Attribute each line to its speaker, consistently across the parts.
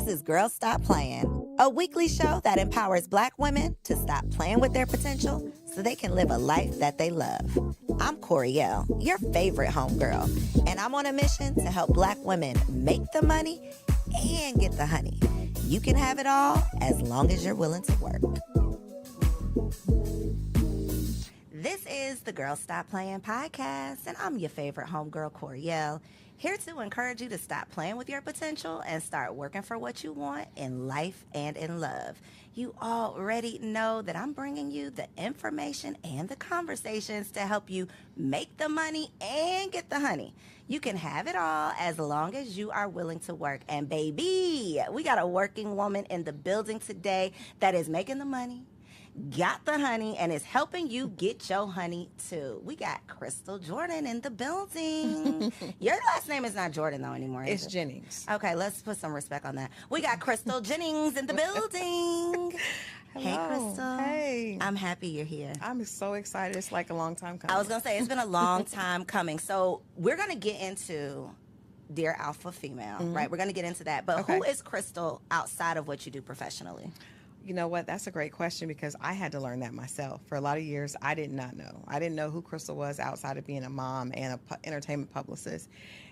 Speaker 1: This is Girls Stop Playing, a weekly show that empowers Black women to stop playing with their potential so they can live a life that they love. I'm Coriel, your favorite homegirl, and I'm on a mission to help Black women make the money and get the honey. You can have it all as long as you're willing to work. This is the Girls Stop Playing podcast, and I'm your favorite homegirl, Coriel, here to encourage you to stop playing with your potential and start working for what you want in life and in love. You already know that I'm bringing you the information and the conversations to help you make the money and get the honey. You can have it all as long as you are willing to work. And baby, we got a working woman in the building today that is making the money, got the honey, and is helping you get your honey too. We got Crystal Jordan in the building. Your last name is not Jordan though anymore, is
Speaker 2: It's
Speaker 1: it?
Speaker 2: Jennings.
Speaker 1: Okay, let's put some respect on that. We got Crystal Jennings in the building. Hey,
Speaker 2: Hello.
Speaker 1: Crystal.
Speaker 2: Hey.
Speaker 1: I'm happy you're here.
Speaker 2: I'm so excited. It's like a long time coming.
Speaker 1: I was going to say, it's been a long time coming. So we're going to get into Dear Alpha Female, right? We're going to get into that. But
Speaker 2: Okay.
Speaker 1: who is Crystal outside of what you do professionally?
Speaker 2: You know what? That's a great question because I had to learn that myself. For a lot of years, I did not know. I didn't know who Crystal was outside of being a mom and a entertainment publicist.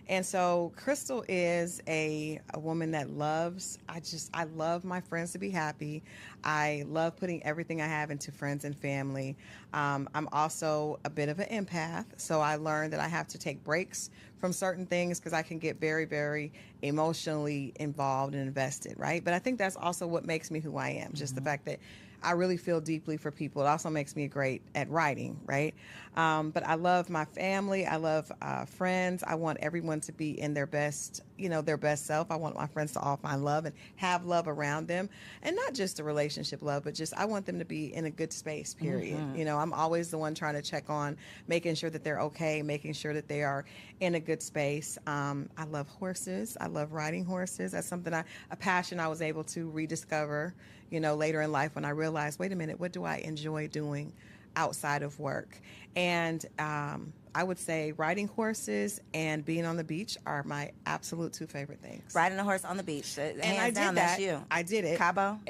Speaker 2: And so Crystal is a woman that loves, I love my friends to be happy. I love putting everything I have into friends and family. I'm also a bit of an empath. So I learned that I have to take breaks from certain things because I can get very, very emotionally involved and invested, right? But I think that's also what makes me who I am, just the fact that I really feel deeply for people. It also makes me great at writing, right? But I love my family. I love friends. I want everyone to be in their best, their best self. I want my friends to all find love and have love around them. And not just a relationship love, but just I want them to be in a good space, period. I'm always the one trying to check on, making sure that they're okay, making sure that they are in a good space. I love horses. I love riding horses. That's something a passion I was able to rediscover, later in life when I realized, wait a minute, what do I enjoy doing outside of work? And I would say riding horses and being on the beach are my absolute two favorite things.
Speaker 1: Riding a horse on the beach.
Speaker 2: And
Speaker 1: Hands
Speaker 2: I did
Speaker 1: down,
Speaker 2: that.
Speaker 1: that's you.
Speaker 2: I did it.
Speaker 1: Cabo?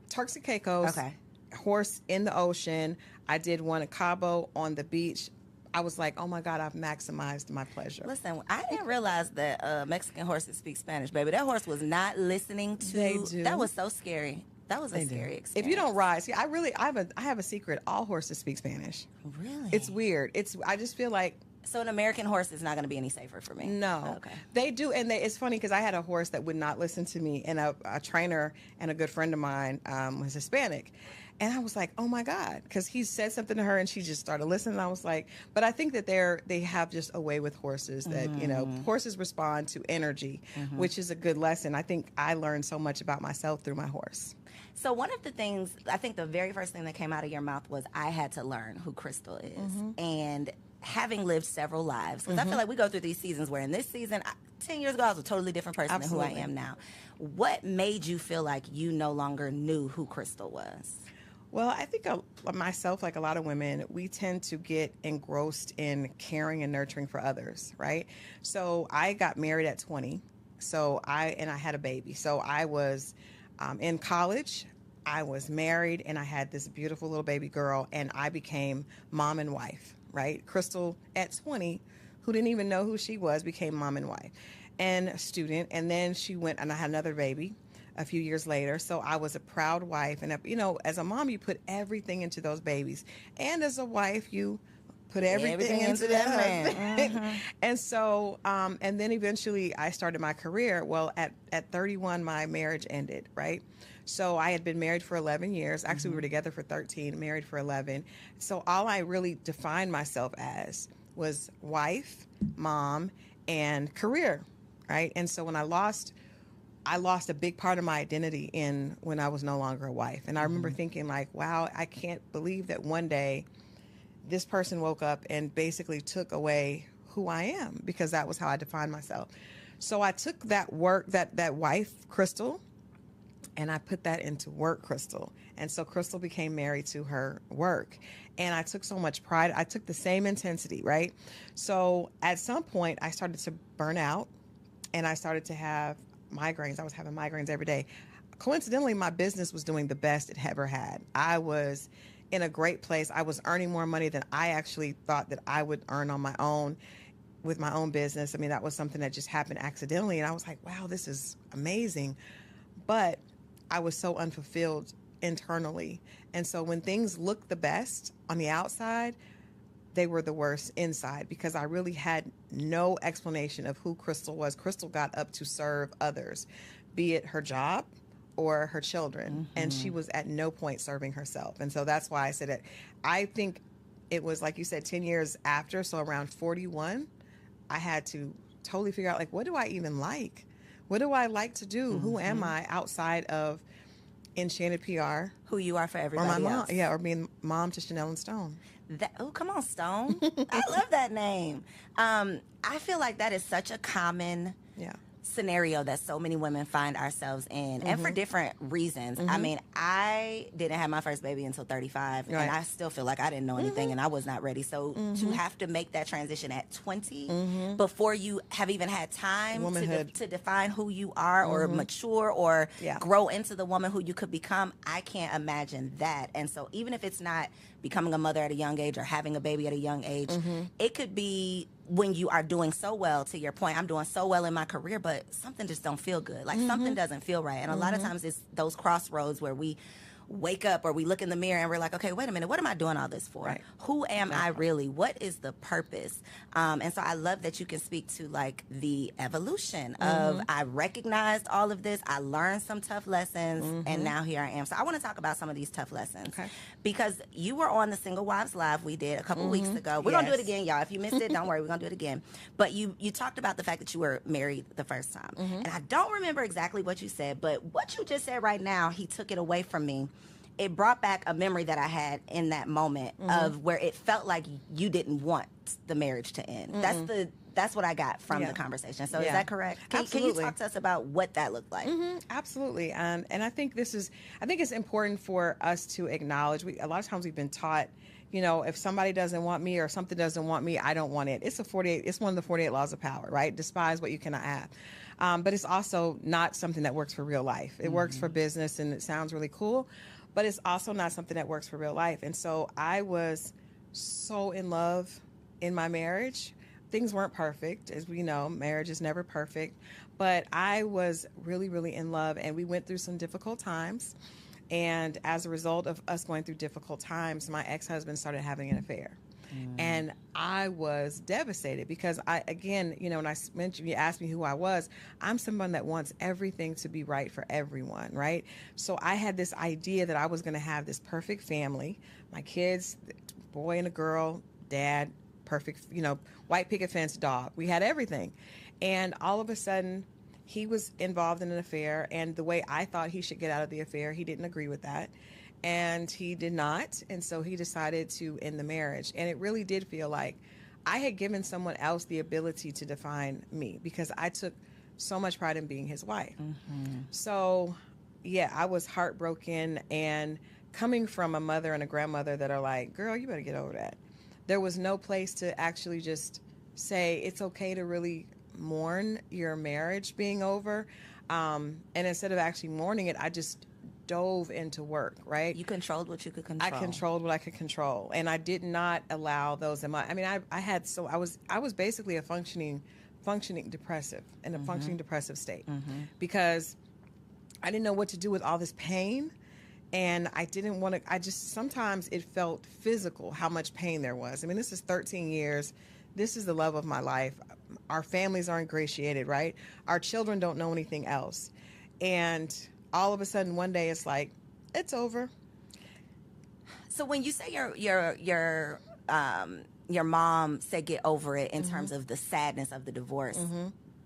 Speaker 2: Turks and Caicos.
Speaker 1: Okay.
Speaker 2: Horse in the ocean. I did one at Cabo on the beach. I was like, oh my God, I've maximized my pleasure.
Speaker 1: Listen, I didn't realize that Mexican horses speak Spanish, baby. That horse was not listening to.
Speaker 2: They do.
Speaker 1: That was so scary. That was a scary experience.
Speaker 2: If you don't ride, see, I have a secret. All horses speak Spanish.
Speaker 1: Really?
Speaker 2: It's weird. I just feel like
Speaker 1: So an American horse is not going to be any safer for me?
Speaker 2: no.
Speaker 1: Okay.
Speaker 2: They do, and it's funny because I had a horse that would not listen to me, and a trainer and a good friend of mine was Hispanic. And I was like, oh my God, because he said something to her and she just started listening. And I was like, but I think that they have just a way with horses that, horses respond to energy, which is a good lesson. I think I learned so much about myself through my horse.
Speaker 1: So one of the things, I think the very first thing that came out of your mouth was I had to learn who Crystal is. And having lived several lives, because I feel like we go through these seasons where in this season, 10 years ago, I was a totally different person than who I am now. What made you feel like you no longer knew who Crystal was?
Speaker 2: Well, I think myself, like a lot of women, we tend to get engrossed in caring and nurturing for others, right? So I got married at 20, I had a baby. So I was in college, I was married, and I had this beautiful little baby girl, and I became mom and wife, right? Crystal at 20, who didn't even know who she was, became mom and wife and a student. And then she went and I had another baby a few years later. So I was a proud wife. And, as a mom, you put everything into those babies. And as a wife, you put everything into that man. And so, and then eventually I started my career. Well, at 31, my marriage ended, right? So I had been married for 11 years. Actually, we were together for 13, married for 11. So all I really defined myself as was wife, mom, and career, right? And so when I lost a big part of my identity when I was no longer a wife. And I remember thinking like, wow, I can't believe that one day this person woke up and basically took away who I am, because that was how I defined myself. So I took that wife, Crystal, and I put that into work, Crystal. And so Crystal became married to her work. And I took so much pride. I took the same intensity, right? So at some point I started to burn out, and I started to have migraines. I was having migraines every day. Coincidentally, my business was doing the best it ever had. I was in a great place. I was earning more money than I actually thought that I would earn on my own with my own business. I mean, that was something that just happened accidentally. And I was like, wow, this is amazing. But I was so unfulfilled internally. And so when things looked the best on the outside, they were the worst inside, because I really had no explanation of who Crystal was. Crystal got up to serve others, be it her job or her children. And she was at no point serving herself. And so that's why I said it. I think it was, like you said, 10 years after. So around 41, I had to totally figure out, like, what do I even like? What do I like to do? Who am I outside of Enchanted PR?
Speaker 1: Who you are for
Speaker 2: Or
Speaker 1: everybody
Speaker 2: my mom.
Speaker 1: else.
Speaker 2: Yeah, or being mom to Chanel and Stone.
Speaker 1: Oh, come on, Stone. I love that name. I feel like that is such a common
Speaker 2: Yeah.
Speaker 1: scenario that so many women find ourselves in, and for different reasons. I mean, I didn't have my first baby until 35,
Speaker 2: Right.
Speaker 1: and I still feel like I didn't know anything, and I was not ready. So to have to make that transition at 20 before you have even had time
Speaker 2: Womanhood.
Speaker 1: to define who you are or mature or
Speaker 2: Yeah.
Speaker 1: grow into the woman who you could become, I can't imagine that. And so even if it's not becoming a mother at a young age or having a baby at a young age, it could be when you are doing so well. To your point, I'm doing so well in my career, but something just don't feel good. Like something doesn't feel right. And a lot of times it's those crossroads where we wake up or we look in the mirror and we're like, okay, wait a minute, what am I doing all this for?
Speaker 2: Right.
Speaker 1: Who am I really? What is the purpose? And so I love that you can speak to like the evolution of, I recognized all of this, I learned some tough lessons, and now here I am. So I want to talk about some of these tough lessons.
Speaker 2: Okay.
Speaker 1: Because you were on the Single Wives Live we did a couple weeks ago. We're going to do it
Speaker 2: Yes.
Speaker 1: again, y'all. If you missed it, don't worry, we're going to do it again. But you talked about the fact that you were married the first time. And I don't remember exactly what you said, but what you just said right now, he took it away from me. It brought back a memory that I had in that moment of where it felt like you didn't want the marriage to end. That's what I got from the conversation. So is
Speaker 2: Yeah.
Speaker 1: that correct? Can you
Speaker 2: Absolutely.
Speaker 1: talk to us about what that looked like?
Speaker 2: Absolutely. And I think it's important for us to acknowledge, a lot of times we've been taught, you know, if somebody doesn't want me or something doesn't want me, I don't want it. It's one of the 48 laws of power, right? Despise what you cannot have. But it's also not something that works for real life. It works for business and it sounds really cool, but it's also not something that works for real life. And so I was so in love in my marriage. Things weren't perfect. As we know, marriage is never perfect. But I was really, really in love, and we went through some difficult times. And as a result of us going through difficult times, my ex-husband started having an affair. And I was devastated because again, you know, when I mentioned, you asked me who I was, I'm someone that wants everything to be right for everyone, right? So I had this idea that I was going to have this perfect family, my kids, boy and a girl, dad, perfect, you know, white picket fence dog. We had everything. And all of a sudden, he was involved in an affair, and the way I thought he should get out of the affair, he didn't agree with that. And he did not. And so he decided to end the marriage. And it really did feel like I had given someone else the ability to define me, because I took so much pride in being his wife. So, yeah, I was heartbroken. And coming from a mother and a grandmother that are like, girl, you better get over that. There was no place to actually just say it's okay to really mourn your marriage being over. And instead of actually mourning it, I just dove into work, right?
Speaker 1: You controlled what you could control.
Speaker 2: I controlled what I could control, and I did not allow those in my. I mean, I was basically a functioning depressive in a functioning depressive state, because I didn't know what to do with all this pain, and I didn't want to. I just sometimes it felt physical how much pain there was. I mean, this is 13 years. This is the love of my life. Our families are ingratiated, right? Our children don't know anything else, and all of a sudden one day it's like, it's over.
Speaker 1: So when you say your mom said get over it in terms of the sadness of the divorce,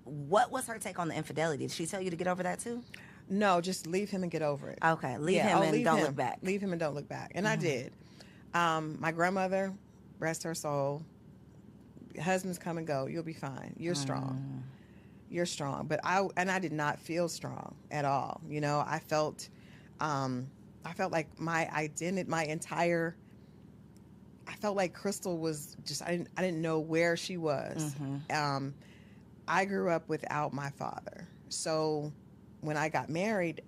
Speaker 1: what was her take on the infidelity? Did she tell you to get over that too?
Speaker 2: No, just leave him and get over it.
Speaker 1: Okay, leave him and don't look back.
Speaker 2: Leave him and don't look back. And I did. My grandmother, rest her soul, husbands come and go. You'll be fine. You're strong. You're strong. But I did not feel strong at all. You know, I felt like my identity, I felt like Crystal was just, I didn't know where she was. I grew up without my father. So when I got married,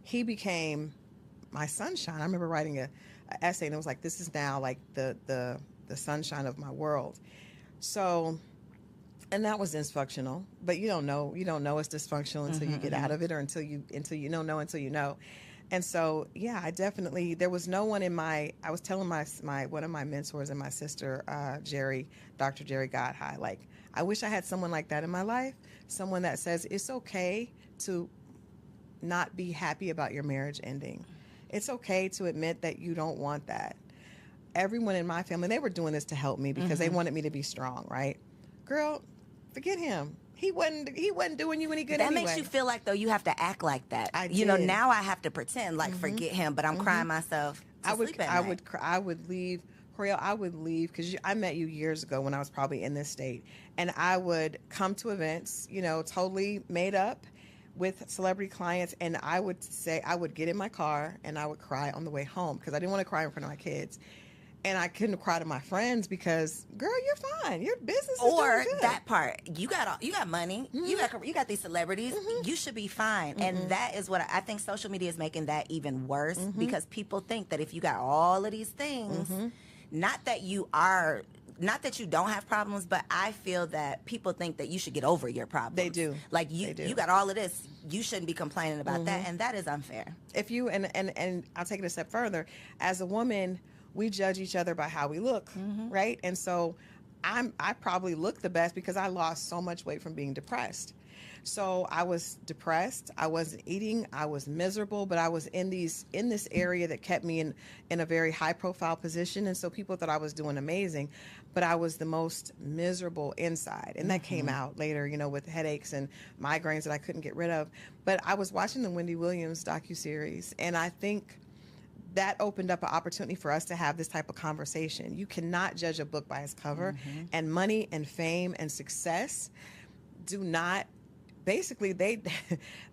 Speaker 2: he became my sunshine. I remember writing a essay, and it was like, this is now like the sunshine of my world. So, and that was dysfunctional, but you don't know it's dysfunctional until you get out of it, or until you don't know until you know. And so, yeah, I definitely, there was no one I was telling my one of my mentors and my sister, Dr. Jerry Godhigh, like, I wish I had someone like that in my life, someone that says it's okay to not be happy about your marriage ending. It's okay to admit that you don't want that. Everyone in my family, they were doing this to help me because they wanted me to be strong, right? Girl, forget him. He wasn't doing you any good
Speaker 1: that
Speaker 2: anyway.
Speaker 1: makes you feel like, though, you have to act like that.
Speaker 2: I
Speaker 1: You know,
Speaker 2: did.
Speaker 1: now I have to pretend like forget him, but I'm crying myself to sleep at night.
Speaker 2: I would leave, Coriel, I would leave because I met you years ago when I was probably in this state, and I would come to events, totally made up with celebrity clients, and I would get in my car and I would cry on the way home because I didn't want to cry in front of my kids. And I couldn't cry to my friends because, girl, you're fine. Your business is
Speaker 1: Or
Speaker 2: doing good.
Speaker 1: that part, you got money, you got these celebrities, you should be fine. And that is what I think social media is making that even worse, because people think that if you got all of these things, not that you don't have problems, but I feel that people think that you should get over your problems.
Speaker 2: They do.
Speaker 1: Like
Speaker 2: They do.
Speaker 1: you got all of this, you shouldn't be complaining about that, and that is unfair.
Speaker 2: If you and I'll take it a step further. As a woman, we judge each other by how we look, right? And so I probably look the best because I lost so much weight from being depressed. So I was depressed. I wasn't eating. I was miserable, but I was in this area that kept me in a very high profile position. And so people thought I was doing amazing, but I was the most miserable inside. And that came out later, with headaches and migraines that I couldn't get rid of. But I was watching the Wendy Williams docuseries, and I think that opened up an opportunity for us to have this type of conversation. You cannot judge a book by its cover, and money and fame and success do not, basically they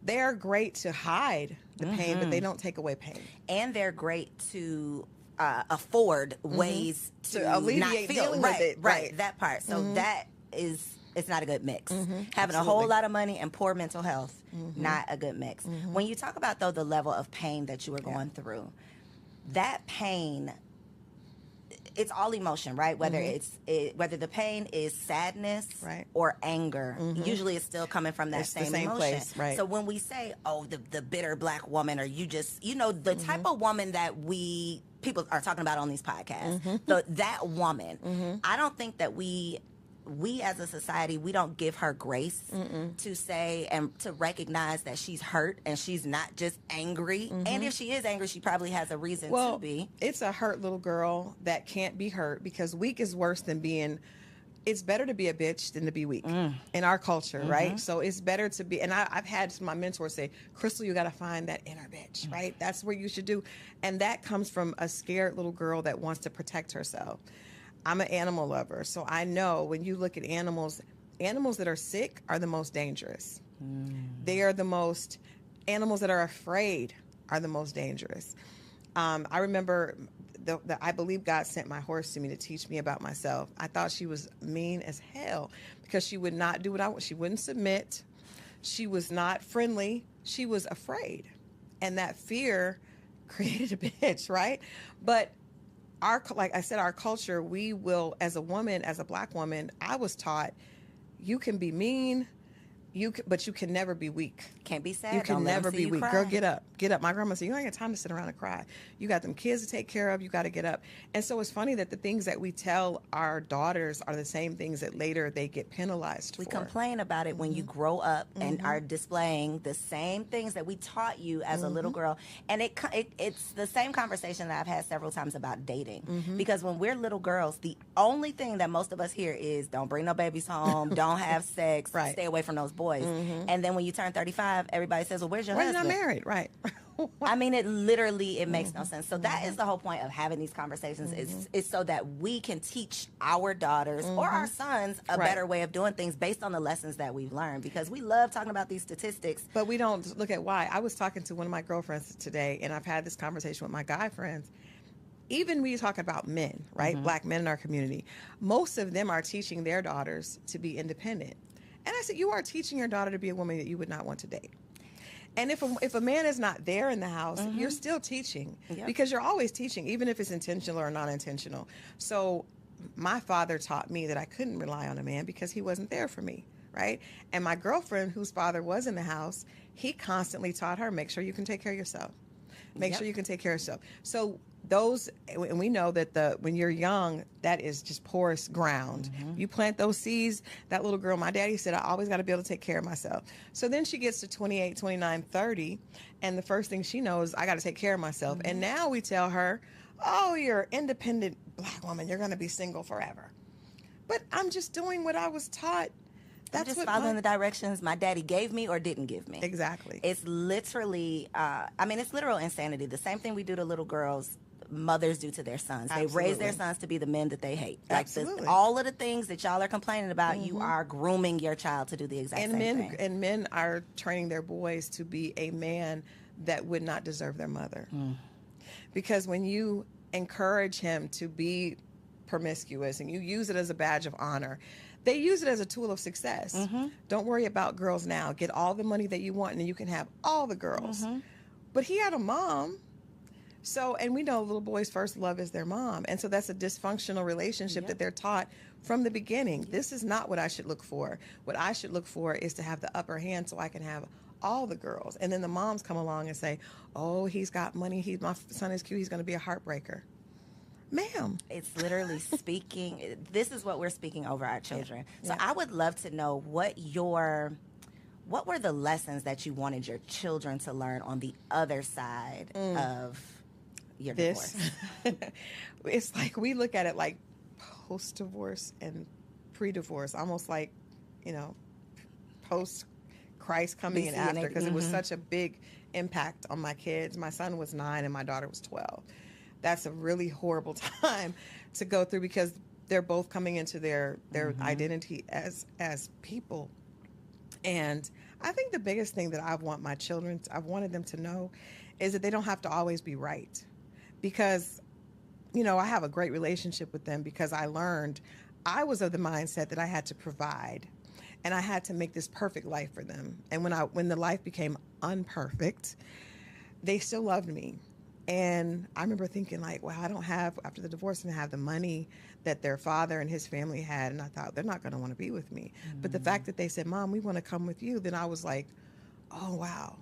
Speaker 2: are great to hide the pain, but they don't take away pain.
Speaker 1: And they're great to afford ways to
Speaker 2: alleviate
Speaker 1: not feel
Speaker 2: dealing with it.
Speaker 1: Right, that part. So it's not a good mix. Having a whole lot of money and poor mental health, not a good mix. When you talk about, though, the level of pain that you were going through, that pain, it's all emotion, right? Whether whether the pain is sadness or anger, usually it's still coming from that same emotion.
Speaker 2: Place, right.
Speaker 1: So when we say, oh, the bitter black woman, or you just, the type of woman that people are talking about on these podcasts, that woman, I don't think that we as a society, we don't give her grace to say and to recognize that she's hurt and she's not just angry. And if she is angry, she probably has a reason to be.
Speaker 2: It's a hurt little girl that can't be hurt, because weak is worse than being. It's better to be a bitch than to be weak in our culture, right? So it's better to be, and I've had my mentors say, Crystal, you got to find that inner bitch, right? That's where you should do. And that comes from a scared little girl that wants to protect herself. I'm an animal lover, so I know when you look at animals that are sick are the most dangerous. They are the most, animals that are afraid are the most dangerous. I remember, I believe God sent my horse to me to teach me about myself. I thought she was mean as hell because she would not do what I want. She wouldn't submit. She was not friendly. She was afraid. And that fear created a bitch, right? But like I said, our culture, we will, as a woman, as a black woman, I was taught you can be mean, but you can never be weak.
Speaker 1: Can't be sad.
Speaker 2: You can never be weak.
Speaker 1: Cry.
Speaker 2: Girl, get up. Get up. My grandma said, you don't have time to sit around and cry. You got them kids to take care of. You got to get up. And so it's funny that the things that we tell our daughters are the same things that later they get penalized
Speaker 1: We
Speaker 2: for.
Speaker 1: complain about it when you grow up and are displaying the same things that we taught you as a little girl. And it's the same conversation that I've had several times about dating. Because when we're little girls, the only thing that most of us hear is, don't bring no babies home, don't have sex, stay away from those boys. And then when you turn 35, everybody says, well, where's your husband?
Speaker 2: You're not married, right?
Speaker 1: I mean, it makes no sense. So that is the whole point of having these conversations is so that we can teach our daughters or our sons a better way of doing things based on the lessons that we've learned, because we love talking about these statistics.
Speaker 2: But we don't look at why. I was talking to one of my girlfriends today, and I've had this conversation with my guy friends. Even when you talk about men, right? Black men in our community, most of them are teaching their daughters to be independent. And I said, you are teaching your daughter to be a woman that you would not want to date. And if a man is not there in the house, you're still teaching, because you're always teaching, even if it's intentional or non-intentional. So my father taught me that I couldn't rely on a man because he wasn't there for me, right? And my girlfriend, whose father was in the house, he constantly taught her, make sure you can take care of yourself. Make sure you can take care of yourself. So those, and we know that when you're young, that is just porous ground. You plant those seeds. That little girl, my daddy said, I always got to be able to take care of myself. So then she gets to 28, 29, 30, and the first thing she knows, I got to take care of myself. And now we tell her, oh, you're an independent Black woman. You're going to be single forever. But I'm just doing what I was taught.
Speaker 1: I'm just following the directions my daddy gave me or didn't give me.
Speaker 2: Exactly.
Speaker 1: It's literally, it's literal insanity. The same thing we do to little girls, mothers do to their sons. They raise their sons to be the men that they hate. Like all of the things that y'all are complaining about, you are grooming your child to do the exact same thing.
Speaker 2: And men are training their boys to be a man that would not deserve their mother. Because when you encourage him to be promiscuous and you use it as a badge of honor, they use it as a tool of success. Don't worry about girls now. Get all the money that you want and then you can have all the girls. But he had a mom. So, and we know little boys' first love is their mom. And so that's a dysfunctional relationship that they're taught from the beginning. This is not what I should look for. What I should look for is to have the upper hand so I can have all the girls. And then the moms come along and say, oh, he's got money. My son is cute. He's going to be a heartbreaker. Ma'am.
Speaker 1: It's literally speaking. This is what we're speaking over our children. So I would love to know what were the lessons that you wanted your children to learn on the other side of your divorce?
Speaker 2: It's like we look at it like post-divorce and pre-divorce, almost like, post-Christ coming in after, because it was such a big impact on my kids. My son was 9 and my daughter was 12. That's a really horrible time to go through because they're both coming into their identity as people. And I think the biggest thing that I've wanted them to know is that they don't have to always be right. Because, I have a great relationship with them because I learned I was of the mindset that I had to provide and I had to make this perfect life for them. And when the life became unperfect, they still loved me. And I remember thinking like, wow, after the divorce, I didn't have the money that their father and his family had. And I thought, they're not going to want to be with me. But the fact that they said, Mom, we want to come with you, then I was like, oh, wow.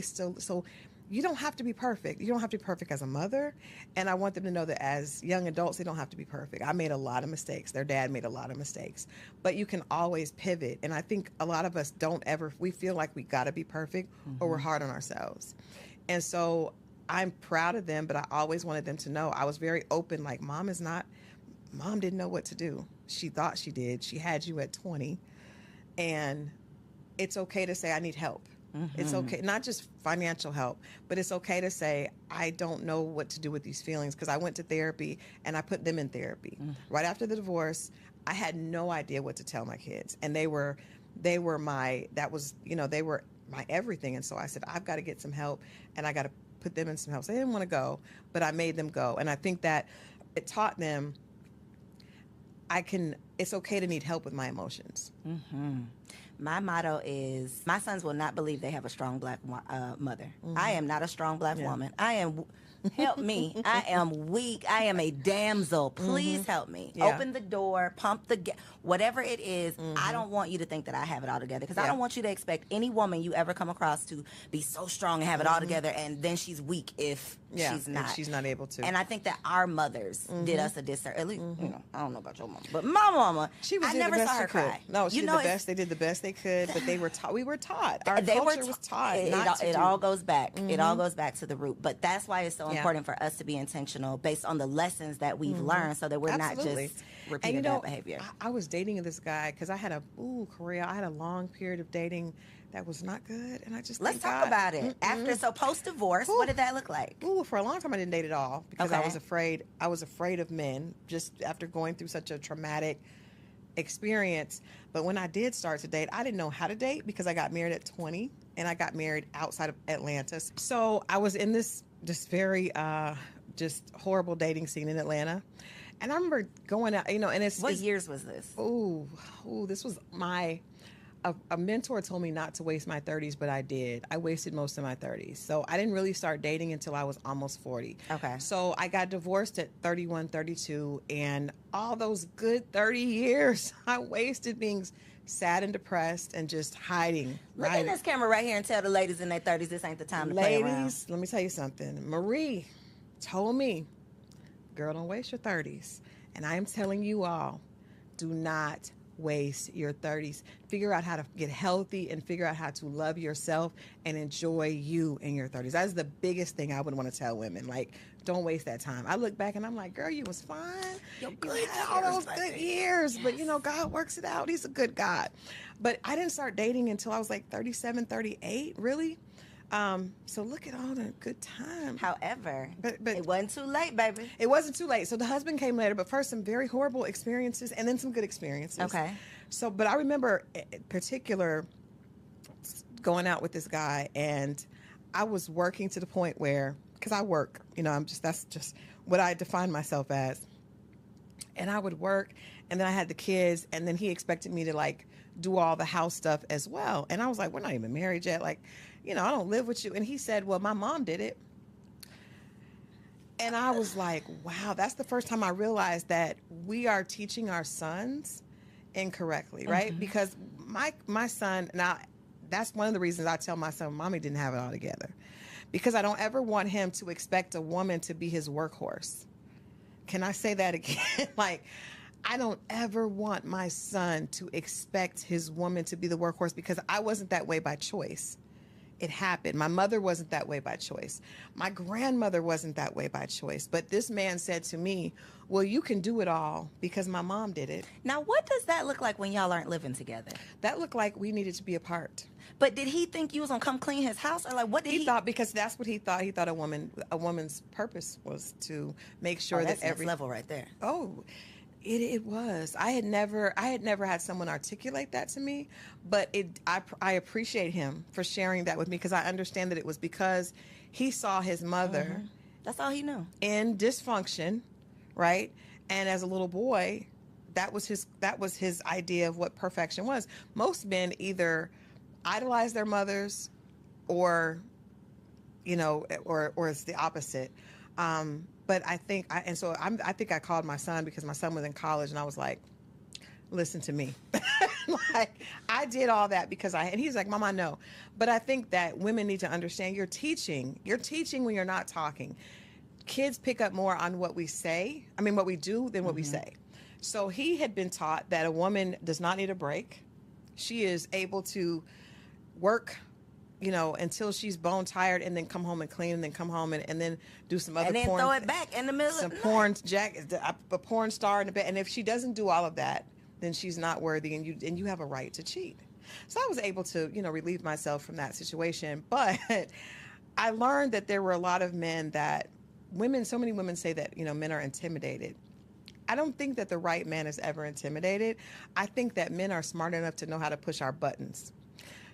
Speaker 2: So you don't have to be perfect. You don't have to be perfect as a mother. And I want them to know that as young adults, they don't have to be perfect. I made a lot of mistakes. Their dad made a lot of mistakes. But you can always pivot. And I think a lot of us we feel like we got to be perfect or we're hard on ourselves. And so I'm proud of them, but I always wanted them to know I was very open. Like, Mom didn't know what to do. She thought she did. She had you at 20. And it's okay to say, I need help. It's okay, not just financial help, but it's okay to say, I don't know what to do with these feelings, because I went to therapy and I put them in therapy. Right after the divorce, I had no idea what to tell my kids. And they were my everything. And so I said, I've got to get some help and I got to put them in some help. So they didn't want to go, but I made them go. And I think that it taught them it's okay to need help with my emotions.
Speaker 1: My motto is, my sons will not believe they have a strong Black mother. I am not a strong Black woman. I am, help me. I am weak. I am a damsel. Please help me. Open the door, pump the gas, whatever it is. I don't want you to think that I have it all together, because I don't want you to expect any woman you ever come across to be so strong and have it all together, and then she's weak if she's not.
Speaker 2: If she's not able to.
Speaker 1: And I think that our mothers did us a disservice. At least, I don't know about your mama, but my mama, I never saw her cry.
Speaker 2: No, she did the best. They did the best they could, but they were taught. We were taught. Our culture was taught.
Speaker 1: It all goes back. It all goes back to the root. But that's why it's so important for us to be intentional based on the lessons that we've learned, so that we're not just repeating bad behavior.
Speaker 2: I was dating this guy because I had a long period of dating that was not good, and I just
Speaker 1: let's talk about it. So post divorce, what did that look like?
Speaker 2: For a long time I didn't date at all because I was afraid. I was afraid of men, just after going through such a traumatic experience. But when I did start to date, I didn't know how to date because I got married at 20, and I got married outside of Atlanta. So I was in this very just horrible dating scene in Atlanta. And I remember going out, and what
Speaker 1: years was this?
Speaker 2: This was a mentor told me not to waste my 30s, but I did. I wasted most of my 30s. So I didn't really start dating until I was almost 40.
Speaker 1: Okay.
Speaker 2: So I got divorced at 31, 32, and all those good 30 years I wasted being sad and depressed and just hiding.
Speaker 1: Look in this camera right here and tell the ladies in their 30s this ain't the time to play around.
Speaker 2: Ladies, let me tell you something. Marie told me, girl, don't waste your 30s. And I am telling you all, do not waste your 30s. Figure out how to get healthy and figure out how to love yourself and enjoy you in your 30s. That's the biggest thing I would want to tell women. Like, don't waste that time. I look back and I'm like, girl, you was fine. You had all those good years. Yes. But, you know, God works it out. He's a good God. But I didn't start dating until I was like 37, 38, really. So look at all the good time.
Speaker 1: However, but it wasn't too late, baby.
Speaker 2: It wasn't too late. So the husband came later, but first some very horrible experiences and then some good experiences.
Speaker 1: Okay.
Speaker 2: So, but I remember in particular going out with this guy, and I was working to the point where, because I work, you know, that's just what I define myself as. And I would work, and then I had the kids, and then he expected me to like do all the house stuff as well. And I was like, we're not even married yet. Like, you know, I don't live with you. And he said, well, my mom did it. And I was like, wow, that's the first time I realized that we are teaching our sons incorrectly, right? Mm-hmm. Because my son, now that's one of the reasons I tell my son, mommy didn't have it all together. Because I don't ever want him to expect a woman to be his workhorse. Can I say that again? Like, I don't ever want my son to expect his woman to be the workhorse, because I wasn't that way by choice. It happened. My mother wasn't that way by choice. My grandmother wasn't that way by choice. But this man said to me, well, you can do it all because my mom did it.
Speaker 1: Now, what does that look like when y'all aren't living together?
Speaker 2: That looked like we needed to be apart.
Speaker 1: But did he think you was going to come clean his house? Or like, what did he
Speaker 2: thought, because that's what he thought. He thought a woman's purpose was to make sure
Speaker 1: that's
Speaker 2: that every
Speaker 1: level right there.
Speaker 2: Oh, it was. I had never had someone articulate that to me, but I appreciate him for sharing that with me, because I understand that it was because he saw his mother.
Speaker 1: Mm-hmm. That's all he knew.
Speaker 2: In dysfunction, right? And as a little boy, that was his idea of what perfection was. Most men either idolize their mothers, or, you know, or it's the opposite. But I think I think I called my son because my son was in college, and I was like, listen to me. Like, I did all that because and he's like, Mom, I know. But I think that women need to understand you're teaching when you're not talking. Kids pick up more on what we say, what we do, than what we say. So he had been taught that a woman does not need a break. She is able to work, you know, until she's bone tired, and then come home and clean, and then come home and then do some other
Speaker 1: porn. And then throw it back in the middle of the night.
Speaker 2: A porn star in the bed. And if she doesn't do all of that, then she's not worthy, and you have a right to cheat. So I was able to, you know, relieve myself from that situation. But I learned that there were a lot of men so many women say that, you know, men are intimidated. I don't think that the right man is ever intimidated. I think that men are smart enough to know how to push our buttons.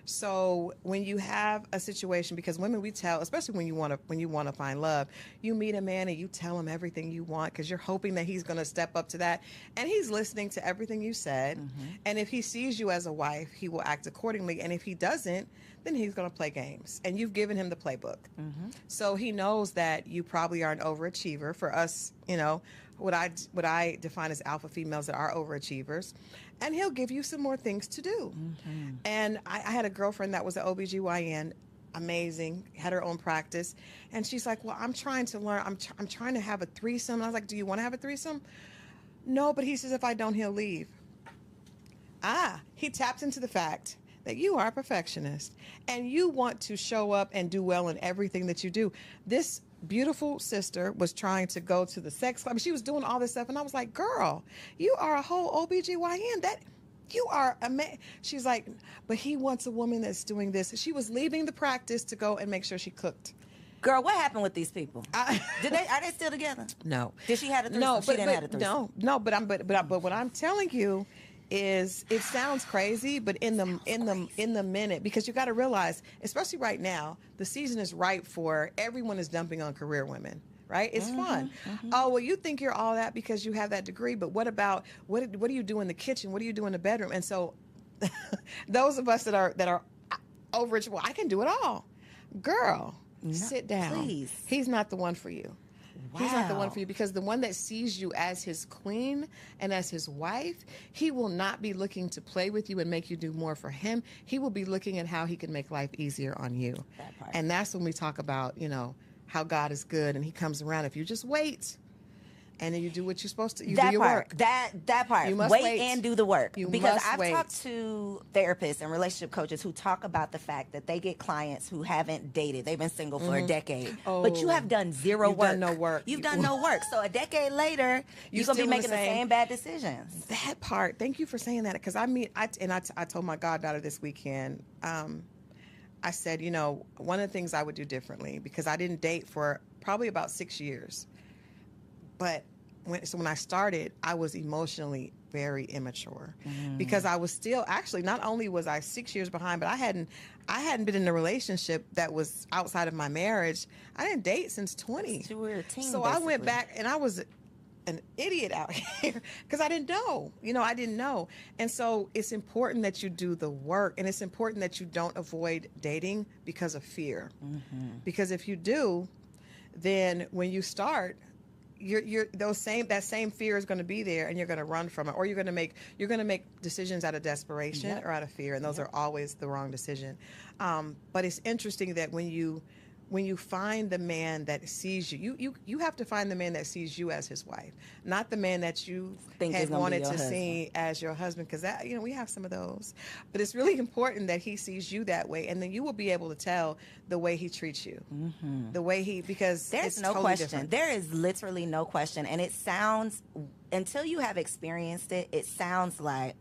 Speaker 2: So when you have a situation, because women, we tell, especially when you want to find love, you meet a man and you tell him everything you want because you're hoping that he's going to step up to that, and he's listening to everything you said. Mm-hmm. And if he sees you as a wife, he will act accordingly. And if he doesn't, then he's going to play games, and you've given him the playbook. Mm-hmm. So he knows that you probably are an overachiever. For us, you know, what I define as alpha females that are overachievers, and he'll give you some more things to do. Mm-hmm. And I had a girlfriend that was an OBGYN, amazing, had her own practice, and she's like, well, I'm trying to learn, I'm trying to have a threesome. And I was like, do you want to have a threesome? No, but he says if I don't, he'll leave. He tapped into the fact that you are a perfectionist and you want to show up and do well in everything that you do. This beautiful sister was trying to go to the sex club. She was doing all this stuff, and I was like, girl, you are a whole OBGYN. That you are She's like, but he wants a woman that's doing this. She was leaving the practice to go and make sure she cooked.
Speaker 1: Girl, what happened with these people? Are they still together?
Speaker 2: No.
Speaker 1: Did she have a threesome?
Speaker 2: No,
Speaker 1: she didn't have a threesome.
Speaker 2: No, but what I'm telling you is, it sounds crazy, but in the minute, because you got to realize, especially right now, the season is ripe for everyone is dumping on career women. Right? It's fun. Mm-hmm. Oh, well, you think you're all that because you have that degree, but what about what do you do in the kitchen? What do you do in the bedroom? And so those of us that are overage, well, I can do it all. Girl,
Speaker 1: No,
Speaker 2: sit down.
Speaker 1: please.
Speaker 2: He's not the one for you. He's not the one
Speaker 1: Wow.
Speaker 2: for you, because the one that sees you as his queen and as his wife, he will not be looking to play with you and make you do more for him. He will be looking at how he can make life easier on you.
Speaker 1: That part.
Speaker 2: And that's when we talk about, how God is good and he comes around. If you just wait and then you do what you're supposed to, you do
Speaker 1: That
Speaker 2: your
Speaker 1: part,
Speaker 2: work.
Speaker 1: that part.
Speaker 2: You must
Speaker 1: wait
Speaker 2: wait.
Speaker 1: and do the work.
Speaker 2: You
Speaker 1: Because
Speaker 2: must
Speaker 1: I've
Speaker 2: wait.
Speaker 1: talked to therapists and relationship coaches who talk about the fact that they get clients who haven't dated. They've been single for a decade. But you
Speaker 2: Oh,
Speaker 1: have done zero
Speaker 2: you've
Speaker 1: work.
Speaker 2: done no work.
Speaker 1: You've done no work. So a decade later, you're going to
Speaker 2: still
Speaker 1: be
Speaker 2: in the
Speaker 1: making the
Speaker 2: same-
Speaker 1: same bad decisions.
Speaker 2: That part. Thank you for saying that. Because I told my goddaughter this weekend, I said, one of the things I would do differently, because I didn't date for probably about 6 years. But when I started, I was emotionally very immature, because I was still, actually, not only was I 6 years behind, but I hadn't been in a relationship that was outside of my marriage. I didn't date since 20.
Speaker 1: You were a teen,
Speaker 2: So I went
Speaker 1: basically.
Speaker 2: back and I was an idiot out here because I didn't know. I didn't know. And so it's important that you do the work, and it's important that you don't avoid dating because of fear. Because if you do, then when you start, that same fear is going to be there, and you're going to run from it, or you're going to make decisions out of desperation
Speaker 1: Yep.
Speaker 2: or out of fear, and those are always the wrong decision. But it's interesting that when you find the man that sees you have to find the man that sees you as his wife, not the man that you
Speaker 1: Think
Speaker 2: had
Speaker 1: is gonna be
Speaker 2: wanted
Speaker 1: your
Speaker 2: to see as your husband, because that we have some of those. But it's really important that he sees you that way, and then you will be able to tell the way he treats you, the way because
Speaker 1: There's
Speaker 2: it's
Speaker 1: no
Speaker 2: totally
Speaker 1: question.
Speaker 2: different.
Speaker 1: There is literally no question. And it sounds, until you have experienced it, it sounds like,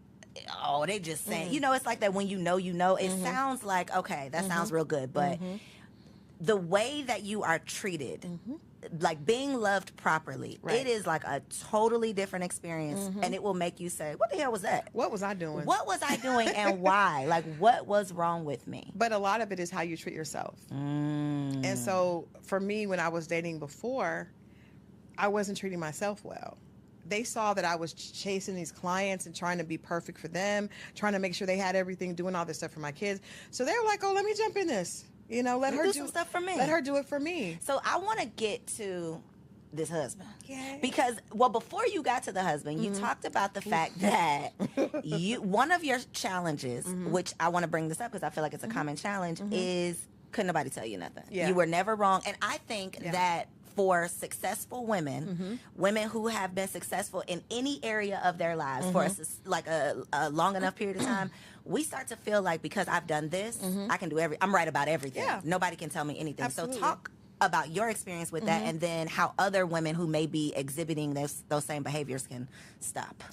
Speaker 1: oh, they just saying, it's like that when you know, it sounds like, okay, that sounds real good. But the way that you are treated, like being loved properly,
Speaker 2: Right.
Speaker 1: it is like a totally different experience. And it will make you say, what the hell was that?
Speaker 2: What was I doing?
Speaker 1: What was I doing and why? Like, what was wrong with me?
Speaker 2: But a lot of it is how you treat yourself. And so for me, when I was dating before, I wasn't treating myself well. They saw that I was chasing these clients and trying to be perfect for them, trying to make sure they had everything, doing all this stuff for my kids. So they were like, oh, let me jump in this. Let her
Speaker 1: do some stuff for me.
Speaker 2: Let her do it for me.
Speaker 1: So I want to get to this husband.
Speaker 2: Yay.
Speaker 1: Because, well, before you got to the husband, you talked about the fact that one of your challenges, which I want to bring this up because I feel like it's a common challenge, is couldn't nobody tell you nothing.
Speaker 2: Yeah.
Speaker 1: You were never wrong. And I think that for successful women, women who have been successful in any area of their lives for a long enough period of time, we start to feel like, because I've done this, I can do I'm right about everything.
Speaker 2: Yeah.
Speaker 1: Nobody can tell me anything.
Speaker 2: Absolutely.
Speaker 1: So talk about your experience with that, and then how other women who may be exhibiting those same behaviors can stop.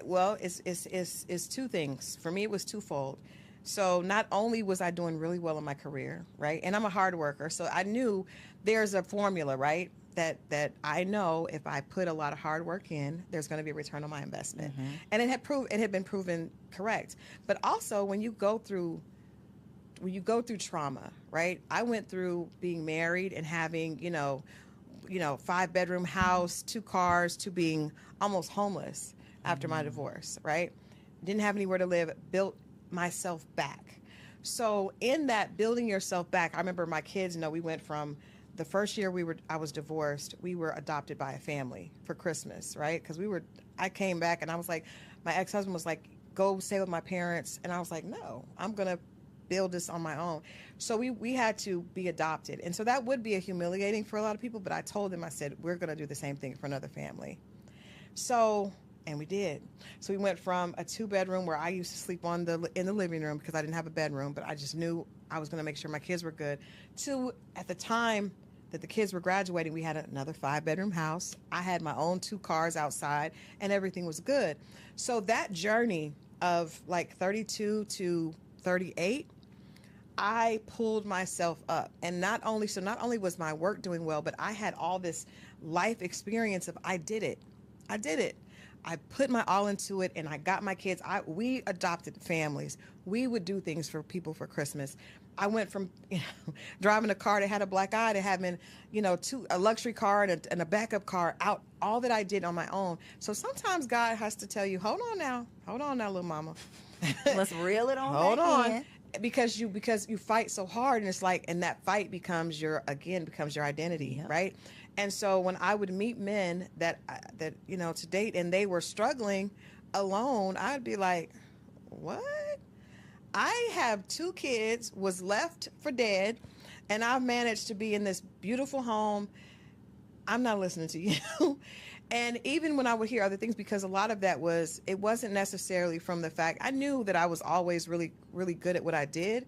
Speaker 2: Well, it's two things. For me, it was twofold. So not only was I doing really well in my career, right? And I'm a hard worker, so I knew there's a formula, right? That I know if I put a lot of hard work in, there's going to be a return on my investment. And it had been proven correct. But also when you go through trauma, right? I went through being married and having, 5-bedroom house, 2 cars, to being almost homeless after my divorce, right? Didn't have anywhere to live, built myself back. So in that building yourself back, I remember my kids, we went from the first year I was divorced, we were adopted by a family for Christmas, right? Because I came back and I was like, my ex-husband was like, go stay with my parents. And I was like, no, I'm going to build this on my own. So we had to be adopted. And so that would be humiliating for a lot of people, but I told them, I said, we're going to do the same thing for another family. And we did. So we went from a 2-bedroom where I used to sleep in the living room because I didn't have a bedroom, but I just knew I was going to make sure my kids were good, to, at the time that the kids were graduating, we had another 5-bedroom house. I had my own 2 cars outside, and everything was good. So that journey of like 32 to 38, I pulled myself up. And not only was my work doing well, but I had all this life experience of I did it. I put my all into it, and I got my kids. We adopted families. We would do things for people for Christmas. I went from driving a car that had a black eye to having a luxury car and a backup car out. All that I did on my own. So sometimes God has to tell you, hold on now, little mama.
Speaker 1: Let's reel it on
Speaker 2: Hold
Speaker 1: back
Speaker 2: on.
Speaker 1: in.
Speaker 2: Because you fight so hard, and it's like, and that fight becomes your identity,
Speaker 1: Yep.
Speaker 2: right? And so when I would meet men that to date, and they were struggling alone, I'd be like, what? I have 2 kids, was left for dead, and I've managed to be in this beautiful home. I'm not listening to you. And even when I would hear other things, because a lot of that it wasn't necessarily from the fact, I knew that I was always really, really good at what I did,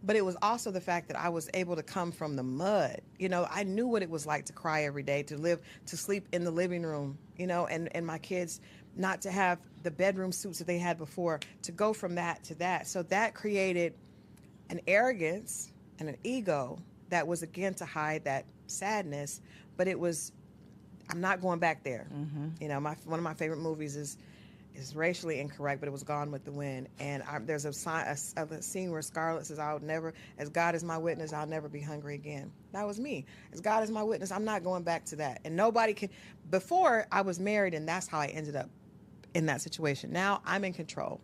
Speaker 2: but it was also the fact that I was able to come from the mud. I knew what it was like to cry every day, to sleep in the living room, and my kids not to have the bedroom suits that they had before, to go from that to that. So that created an arrogance and an ego that was, again, to hide that sadness, but it was, I'm not going back there.
Speaker 1: Mm-hmm.
Speaker 2: One of my favorite movies is racially incorrect, but it was Gone with the Wind. And there's a scene where Scarlett says, "I'll never, as God is my witness, I'll never be hungry again." That was me. As God is my witness, I'm not going back to that. And nobody can. Before, I was married, and that's how I ended up in that situation. Now I'm in control.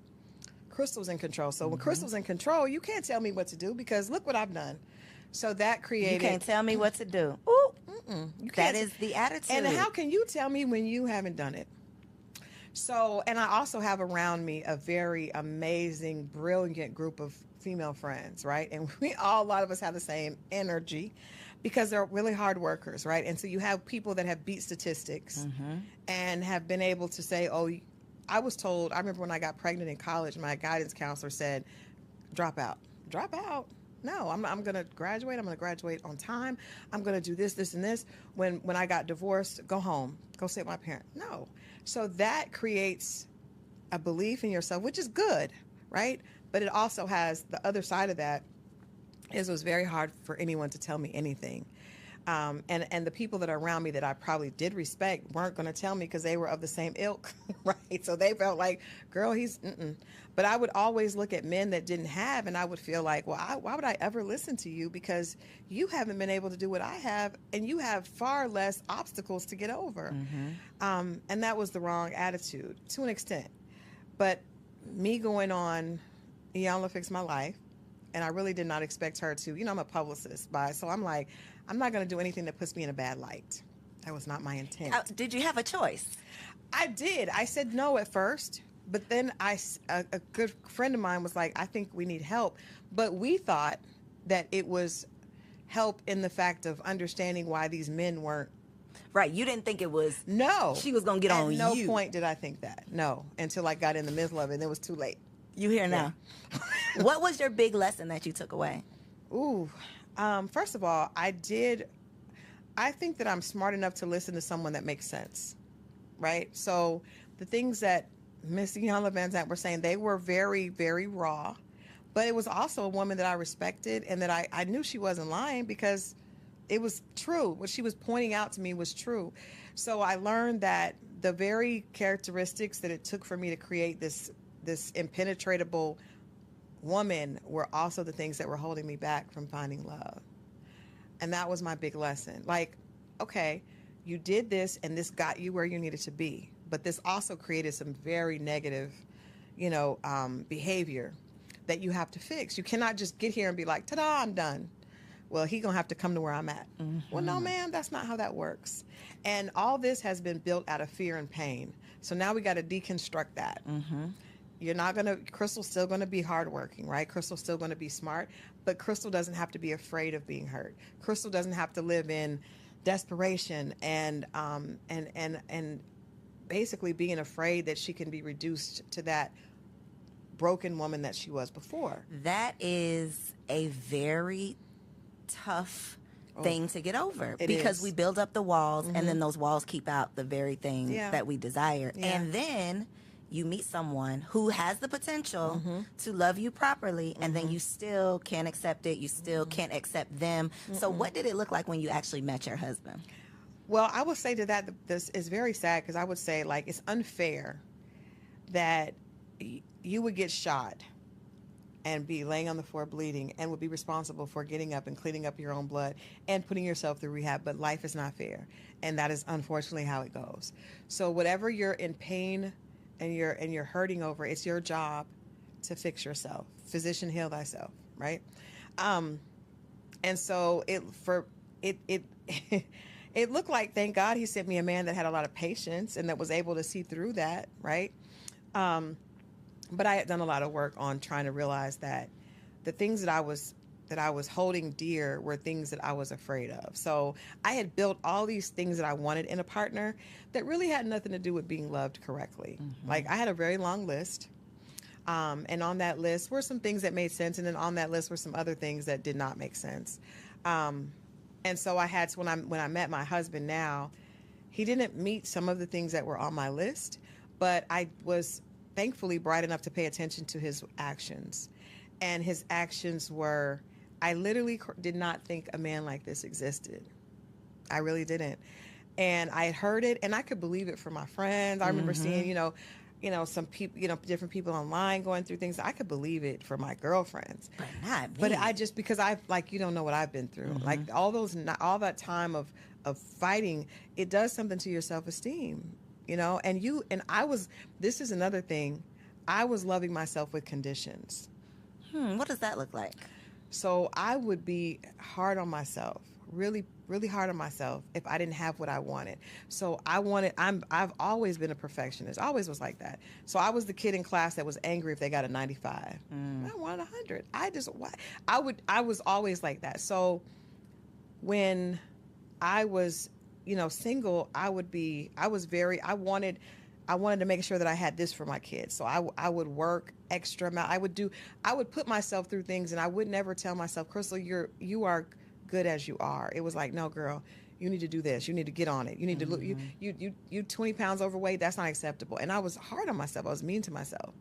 Speaker 2: Crystal's in control. So when Crystal's in control, you can't tell me what to do, because look what I've done. So that created.
Speaker 1: You can't tell me what to do. Ooh,
Speaker 2: You
Speaker 1: that
Speaker 2: can't.
Speaker 1: is the attitude.
Speaker 2: And how can you tell me when you haven't done it? So, and I also have around me a very amazing, brilliant group of female friends, right? And a lot of us have the same energy, because they're really hard workers, right? And so you have people that have beat statistics and have been able to say, oh, I was told, I remember when I got pregnant in college, my guidance counselor said, drop out. Drop out? No, I'm going to graduate. I'm going to graduate on time. I'm going to do this, this, and this. When I got divorced, go home. Go stay with my parent. No. So that creates a belief in yourself, which is good, right? But it also has the other side of that, is it was very hard for anyone to tell me anything. And the people that are around me that I probably did respect weren't going to tell me, because they were of the same ilk, right? So they felt like, girl, he's, But I would always look at men that didn't have, and I would feel like, well, why would I ever listen to you? Because you haven't been able to do what I have, and you have far less obstacles to get over. And that was the wrong attitude to an extent. But me going on, Iyanla Fix My Life, and I really did not expect her to, I'm a publicist, so I'm like, I'm not going to do anything that puts me in a bad light. That was not my intent.
Speaker 1: Did you have a choice?
Speaker 2: I did. I said no at first, but then a good friend of mine was like, I think we need help. But we thought that it was help in the fact of understanding why these men weren't.
Speaker 1: Right. You didn't think it was.
Speaker 2: No.
Speaker 1: She was going to get on you.
Speaker 2: At no point did I think that. No. Until I got in the middle of it, and it was too late.
Speaker 1: You here now. What was your big lesson that you took away?
Speaker 2: Ooh. First of all, I think that I'm smart enough to listen to someone that makes sense, right? So the things that Miss Iyanla Vanzant were saying, they were very, very raw, but it was also a woman that I respected, and that I knew she wasn't lying, because it was true. What she was pointing out to me was true. So I learned that the very characteristics that it took for me to create this impenetrable woman were also the things that were holding me back from finding love. And that was my big lesson. Like, okay, you did this, and this got you where you needed to be, but this also created some very negative, behavior that you have to fix. You cannot just get here and be like, ta-da, I'm done. Well, he gonna have to come to where I'm at. Well, no, ma'am, that's not how that works. And all this has been built out of fear and pain. So now we got to deconstruct that. Crystal's still going to be hardworking, right? Crystal's still going to be smart, but Crystal doesn't have to be afraid of being hurt. Crystal doesn't have to live in desperation and basically being afraid that she can be reduced to that broken woman that she was before.
Speaker 1: That is a very tough thing to get over, because we build up the walls, and then those walls keep out the very thing that we desire. And then you meet someone who has the potential to love you properly, and then you still can't accept it. You still can't accept them. So what did it look like when you actually met your husband?
Speaker 2: Well, I would say to that, this is very sad, because I would say, like, it's unfair that you would get shot and be laying on the floor bleeding, and would be responsible for getting up and cleaning up your own blood and putting yourself through rehab. But life is not fair, and that is unfortunately how it goes. So whatever you're in pain and you're hurting over, it's your job to fix yourself. Physician, heal thyself, right? Um, and so it it looked like, thank God he sent me a man that had a lot of patience and that was able to see through that, right? Um, but I had done a lot of work on trying to realize that the things that I was holding dear were things that I was afraid of. So I had built all these things that I wanted in a partner that really had nothing to do with being loved correctly. Like, I had a very long list. And on that list were some things that made sense. And then on that list were some other things that did not make sense. And so I had to, when I met my husband now, he didn't meet some of the things that were on my list, but I was thankfully bright enough to pay attention to his actions. And his actions were, I literally did not think a man like this existed. I really didn't. And I had heard it, and I could believe it from my friends. I remember seeing, some people, different people online going through things. I could believe it for my girlfriends,
Speaker 1: But not me.
Speaker 2: but I just, because I, like, you don't know what I've been through. Like, all that time of fighting, it does something to your self-esteem, and this is another thing. I was loving myself with conditions.
Speaker 1: What does that look like?
Speaker 2: So I would be hard on myself, really, really hard on myself if I didn't have what I wanted. So I've always been a perfectionist. I always was like that. So I was the kid in class that was angry if they got a 95. I wanted 100. I was always like that. So when I was, single, I wanted to make sure that I had this for my kids. So I would work extra amount. I would put myself through things, and I would never tell myself, Crystal, you are good as you are. It was like, no, girl, you need to do this. You need to get on it. You need to look, you 20 pounds overweight. That's not acceptable. And I was hard on myself. I was mean to myself.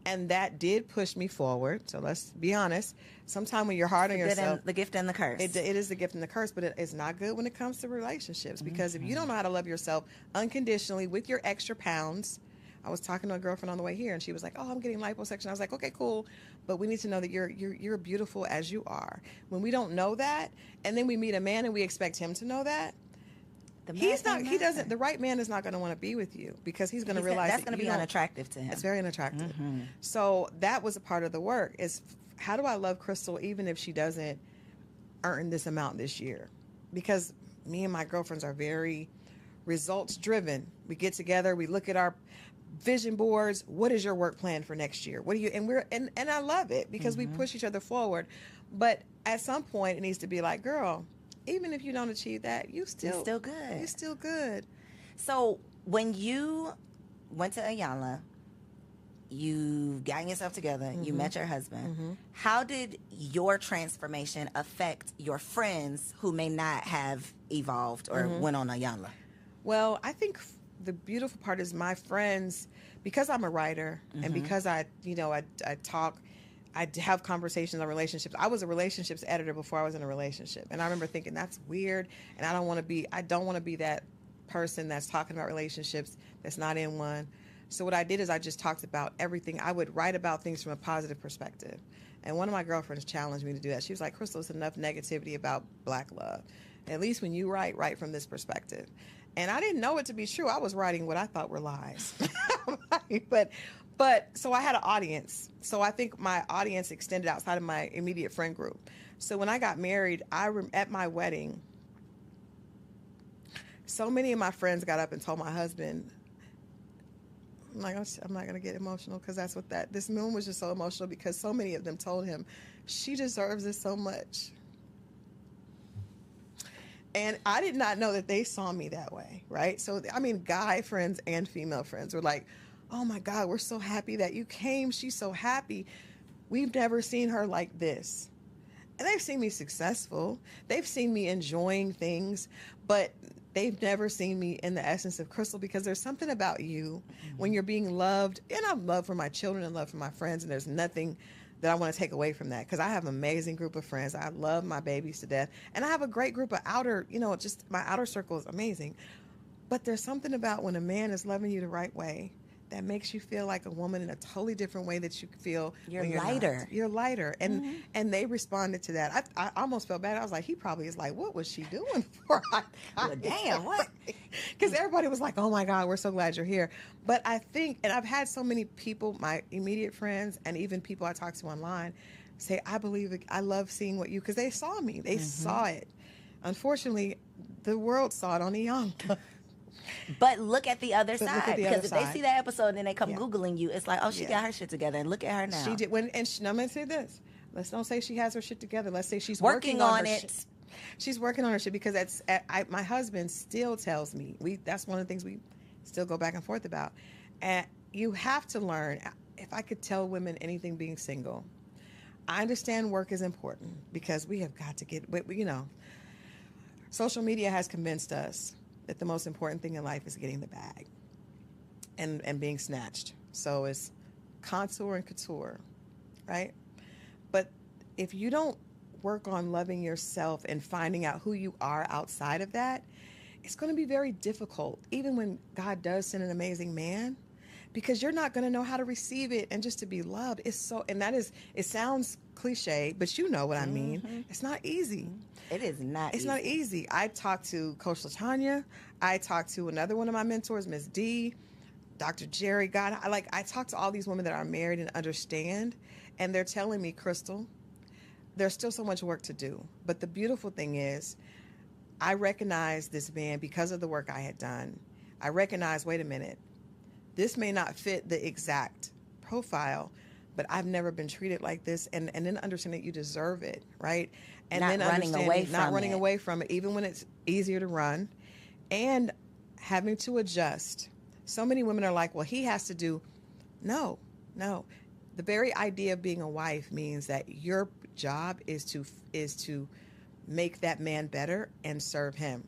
Speaker 2: And that did push me forward. So let's be honest. Sometimes when you're hard on yourself,
Speaker 1: The gift and the curse.
Speaker 2: it is the gift and the curse, but it's not good when it comes to relationships, because if you don't know how to love yourself unconditionally with your extra pounds. I was talking to a girlfriend on the way here, and she was like, "Oh, I'm getting liposuction." I was like, "Okay, cool, but we need to know that you're beautiful as you are." When we don't know that, and then we meet a man and we expect him to know that, the right man is not going to want to be with you, because he's going to realize
Speaker 1: that's going to be unattractive to him.
Speaker 2: It's very unattractive. So that was a part of the work, is how do I love Crystal even if she doesn't earn this amount this year? Because me and my girlfriends are very results driven. We get together, we look at our vision boards. What is your work plan for next year? What do you, and I love it, because we push each other forward. But at some point it needs to be like, girl, even if you don't achieve that, you're still good. You're still good.
Speaker 1: So when you went to Ayala, you got yourself together, you met your husband. How did your transformation affect your friends who may not have evolved or went on Ayala?
Speaker 2: Well, I think the beautiful part is my friends, because I'm a writer and because I talk, I have conversations on relationships. I was a relationships editor before I was in a relationship. And I remember thinking, that's weird. And I don't want to be that person that's talking about relationships that's not in one. So what I did is I just talked about everything. I would write about things from a positive perspective. And one of my girlfriends challenged me to do that. She was like, Crystal, it's enough negativity about Black love. At least when you write from this perspective. And I didn't know it to be true. I was writing what I thought were lies. But so I had an audience. So I think my audience extended outside of my immediate friend group. So when I got married, at my wedding, so many of my friends got up and told my husband, I'm not going to get emotional, because that's what this moment was, just so emotional, because so many of them told him, she deserves it so much. And I did not know that they saw me that way, right? So, I mean, guy friends and female friends were like, oh my God, we're so happy that you came. She's so happy. We've never seen her like this. And they've seen me successful. They've seen me enjoying things, but they've never seen me in the essence of Crystal, because there's something about you when you're being loved. And I have love for my children and love for my friends, and there's nothing that I want to take away from that, because I have an amazing group of friends. I love my babies to death. And I have a great group of just my outer circle is amazing. But there's something about when a man is loving you the right way, that makes you feel like a woman in a totally different way that you feel
Speaker 1: You're
Speaker 2: when you're
Speaker 1: lighter.
Speaker 2: not. You're lighter. And they responded to that. I almost felt bad. I was like, he probably is like, what was she doing for?
Speaker 1: Well, damn, what?
Speaker 2: Because everybody was like, oh my God, we're so glad you're here. But I think, and I've had so many people, my immediate friends, and even people I talk to online, say, I believe it. I love seeing what you, because they saw me. They saw it. Unfortunately, the world saw it on the young.
Speaker 1: But look at the other
Speaker 2: But look
Speaker 1: side.
Speaker 2: at the
Speaker 1: Because
Speaker 2: other
Speaker 1: if they
Speaker 2: side.
Speaker 1: see that episode and then they come
Speaker 2: Yeah.
Speaker 1: Googling you, it's like, oh, she
Speaker 2: Yeah.
Speaker 1: got her shit together. And look at her now.
Speaker 2: She did. I'm going to say this. Let's don't say she has her shit together. Let's say she's
Speaker 1: Working on
Speaker 2: her
Speaker 1: it.
Speaker 2: shit. She's working on her shit, because my husband still tells me, that's one of the things we still go back and forth about. And you have to learn. If I could tell women anything being single, I understand work is important, because we have got to get, social media has convinced us that the most important thing in life is getting the bag and being snatched. So it's contour and couture, right? But if you don't work on loving yourself and finding out who you are outside of that, it's going to be very difficult, even when God does send an amazing man, because you're not going to know how to receive it and just to be loved. It sounds cliche, but you know what I mean. It's not easy.
Speaker 1: It is not
Speaker 2: It's
Speaker 1: easy.
Speaker 2: not easy. I talked to Coach LaTanya. I talked to another one of my mentors, Miss D, Dr. Jerry. God, I talked to all these women that are married and understand, and they're telling me, Crystal, there's still so much work to do. But the beautiful thing is, I recognized this man because of the work I had done. I recognized, wait a minute, this may not fit the exact profile, but I've never been treated like this. And then understand that you deserve it, right? And
Speaker 1: Not
Speaker 2: then
Speaker 1: running away from
Speaker 2: not running
Speaker 1: it.
Speaker 2: away from it, even when it's easier to run, and having to adjust. So many women are like, well, he has to do. No. The very idea of being a wife means that your job is to make that man better and serve him.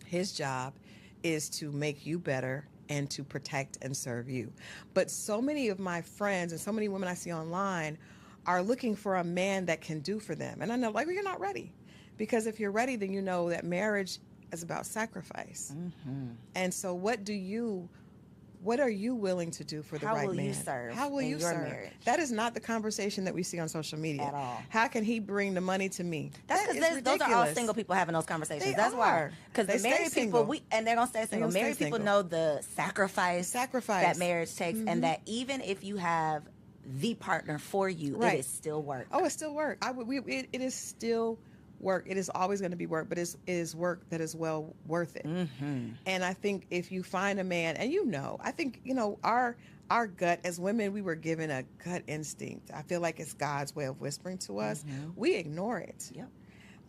Speaker 2: His job is to make you better and to protect and serve you. But so many of my friends and so many women I see online are looking for a man that can do for them. And I know, well, you're not ready. Because if you're ready, then you know that marriage is about sacrifice. And so what are you willing to do for the right man?
Speaker 1: How will you serve
Speaker 2: How will
Speaker 1: in
Speaker 2: you
Speaker 1: your
Speaker 2: serve?
Speaker 1: marriage?
Speaker 2: That is not the conversation that we see on social media.
Speaker 1: At all.
Speaker 2: How can he bring the money to me?
Speaker 1: That's
Speaker 2: That is
Speaker 1: because those are all
Speaker 2: ridiculous.
Speaker 1: single people having those conversations.
Speaker 2: They
Speaker 1: That's why.
Speaker 2: are.
Speaker 1: Because
Speaker 2: They
Speaker 1: the married
Speaker 2: stay
Speaker 1: people,
Speaker 2: single.
Speaker 1: and they're going to stay single.
Speaker 2: gonna stay
Speaker 1: Married people
Speaker 2: single.
Speaker 1: know the sacrifice that marriage takes, and that even if you have the partner for you,
Speaker 2: Right.
Speaker 1: it is still work.
Speaker 2: Oh, it's still work. It is still work. It is always going to be work, but it is work that is well worth it. And I think if you find a man, and I think, our gut as women, we were given a gut instinct. I feel like it's God's way of whispering to us. We ignore it.
Speaker 1: Yep.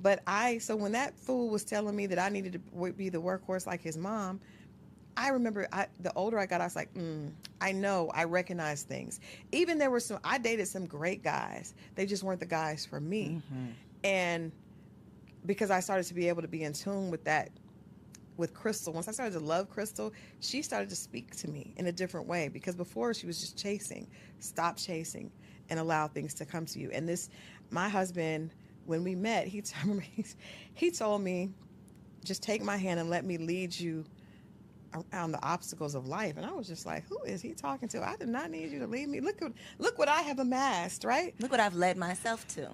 Speaker 2: But so when that fool was telling me that I needed to be the workhorse like his mom, I remember the older I got, I was like, I recognize things. Even I dated some great guys. They just weren't the guys for me. And because I started to be able to be in tune with that, with Crystal, once I started to love Crystal, she started to speak to me in a different way, because before she was just chasing. Stop chasing and allow things to come to you. And my husband, when we met, he told me, just take my hand and let me lead you around the obstacles of life. And I was just like, who is he talking to? I did not need you to lead me. Look what I have amassed, right?
Speaker 1: Look what I've led myself to.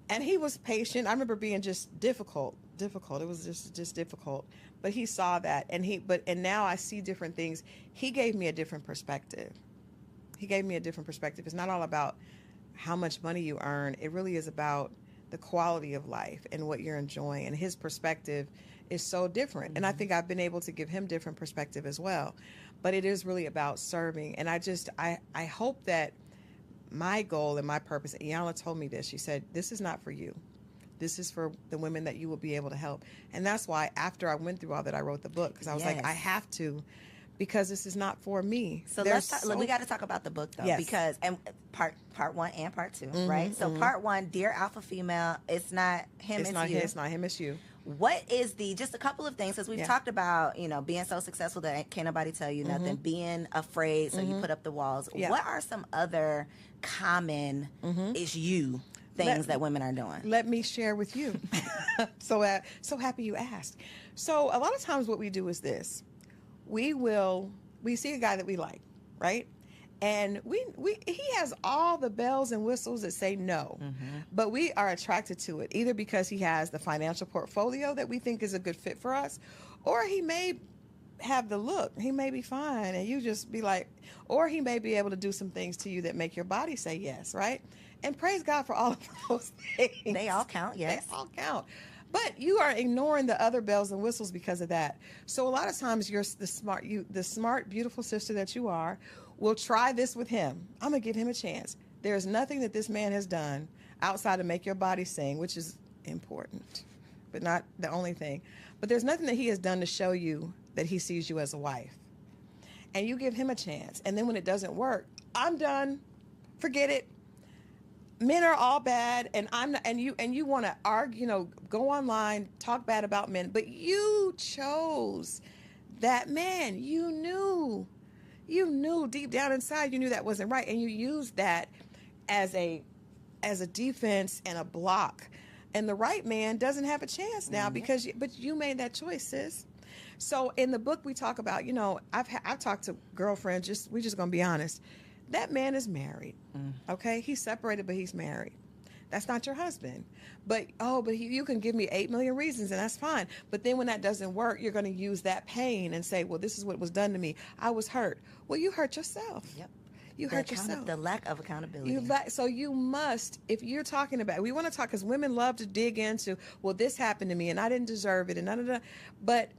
Speaker 2: And he was patient. I remember being just difficult. It was just difficult. But he saw that, and now I see different things. He gave me a different perspective. It's not all about how much money you earn. It really is about the quality of life and what you're enjoying. And his perspective is so different. And I think I've been able to give him different perspective as well. But it is really about serving. And I hope that my goal and my purpose, Iyanla told me this, she said, this is not for you. This is for the women that you will be able to help. And that's why after I went through all that, I wrote the book, because I was like, I have to, because this is not for me.
Speaker 1: So we got to talk about the book though,
Speaker 2: Yes.
Speaker 1: because and part 1 and part 2, right? So part 1, Dear Alpha Female, it's not him, it's you.
Speaker 2: It's not him, it's you.
Speaker 1: What is just a couple of things, because we've talked about, being so successful that can't nobody tell you nothing, being afraid, so you put up the walls.
Speaker 2: Yeah.
Speaker 1: What are some other common things that women are doing?
Speaker 2: Let me share with you. So happy you asked. So a lot of times what we do is this. We will we see a guy that we like, right? And he has all the bells and whistles that say no, but we are attracted to it either because he has the financial portfolio that we think is a good fit for us, or he may have the look. He may be fine, and you just be like, or he may be able to do some things to you that make your body say yes, right? And praise God for all of those things.
Speaker 1: They all count, yes.
Speaker 2: They all count. But you are ignoring the other bells and whistles because of that. So a lot of times you're the smart, beautiful sister that you are, will try this with him. I'm going to give him a chance. There's nothing that this man has done outside of make your body sing, which is important, but not the only thing. But there's nothing that he has done to show you that he sees you as a wife. And you give him a chance. And then when it doesn't work, I'm done. Forget it. Men are all bad, and I'm not, and you want to argue, go online, talk bad about men, but you chose that man. You knew deep down inside, you knew that wasn't right, and you used that as a defense and a block. And the right man doesn't have a chance now but you made that choice, sis. So in the book we talk about, I've talked to girlfriends. We're just gonna be honest. That man is married. Okay, he's separated, but he's married. That's not your husband. But you can give me 8 million reasons, and that's fine. But then when that doesn't work, you're going to use that pain and say, well, this is what was done to me. I was hurt. Well, you hurt yourself.
Speaker 1: Yep.
Speaker 2: You hurt yourself.
Speaker 1: The lack of accountability.
Speaker 2: So you must, if you're talking about, we want to talk, because women love to dig into, well, this happened to me, and I didn't deserve it, and da-da-da. But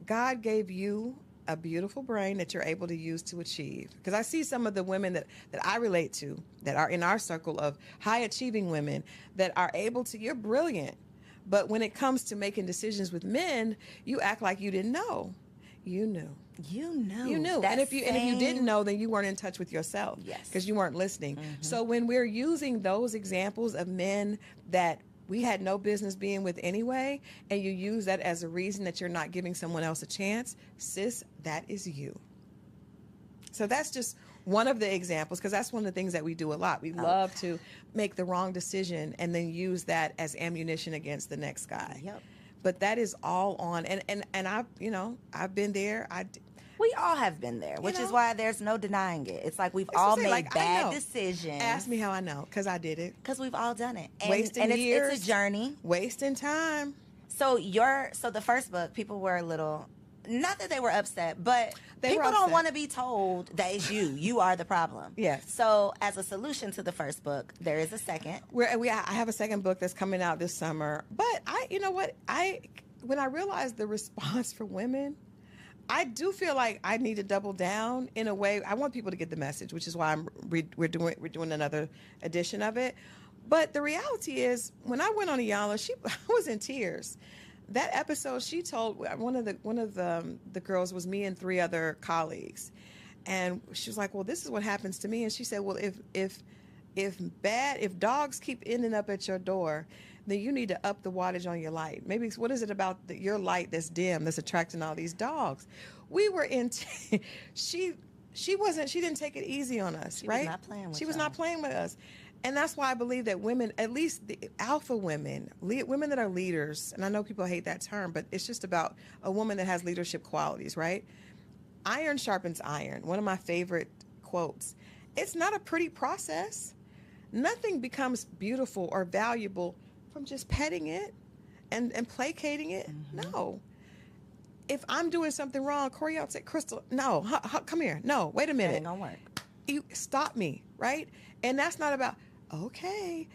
Speaker 2: God gave you a beautiful brain that you're able to use to achieve. Because I see some of the women that I relate to that are in our circle of high achieving women that are able to, you're brilliant. But when it comes to making decisions with men, you act like you didn't know. You knew.
Speaker 1: You knew.
Speaker 2: You knew. And if you didn't know, then you weren't in touch with yourself.
Speaker 1: Yes.
Speaker 2: Because you weren't listening. So when we're using those examples of men that we had no business being with anyway, and you use that as a reason that you're not giving someone else a chance, sis, that is you. So that's just one of the examples, because that's one of the things that we do a lot. We love to make the wrong decision and then use that as ammunition against the next guy.
Speaker 1: Yep.
Speaker 2: But that is all on, and I've been there.
Speaker 1: We all have been there, which is why there's no denying it. It's like we've all made bad decisions.
Speaker 2: Ask me how I know, because I did it.
Speaker 1: Because we've all done it.
Speaker 2: Wasting years.
Speaker 1: It's a journey.
Speaker 2: Wasting time.
Speaker 1: So the first book, people were a little, not that they were upset, but people don't want to be told that it's you. You are the problem.
Speaker 2: Yes.
Speaker 1: So as a solution to the first book, there is a second.
Speaker 2: I have a second book that's coming out this summer. But when I realized the response for women, I do feel like I need to double down in a way. I want people to get the message, which is why we're doing another edition of it. But the reality is, when I went on Youre, I was in tears. That episode, she told one of the girls was me and 3 other colleagues, and she was like, "Well, this is what happens to me." And she said, "Well, if dogs keep ending up at your door, then you need to up the wattage on your light. Maybe what is it about your light that's dim that's attracting all these dogs?" We were in. She didn't take it easy on us, right? She was not playing with us. And that's why I believe that women, at least the alpha women, women that are leaders, and I know people hate that term, but it's just about a woman that has leadership qualities, right? Iron sharpens iron. One of my favorite quotes. It's not a pretty process. Nothing becomes beautiful or valuable from just petting it and placating it. No. If I'm doing something wrong, Corey, I'll say, "Crystal, no, come here. No, wait a minute.
Speaker 1: That ain't gonna work.
Speaker 2: You stop me, right?" And that's not about, okay.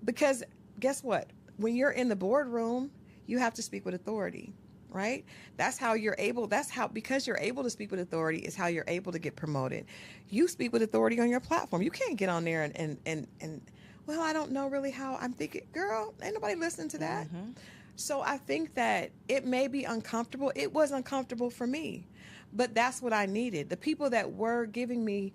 Speaker 2: Because guess what? When you're in the boardroom, you have to speak with authority, right? Because you're able to speak with authority is how you're able to get promoted. You speak with authority on your platform. You can't get on there and well, I don't know really how. I'm thinking, girl, ain't nobody listening to that. So I think that it may be uncomfortable. It was uncomfortable for me, but that's what I needed. The people that were giving me,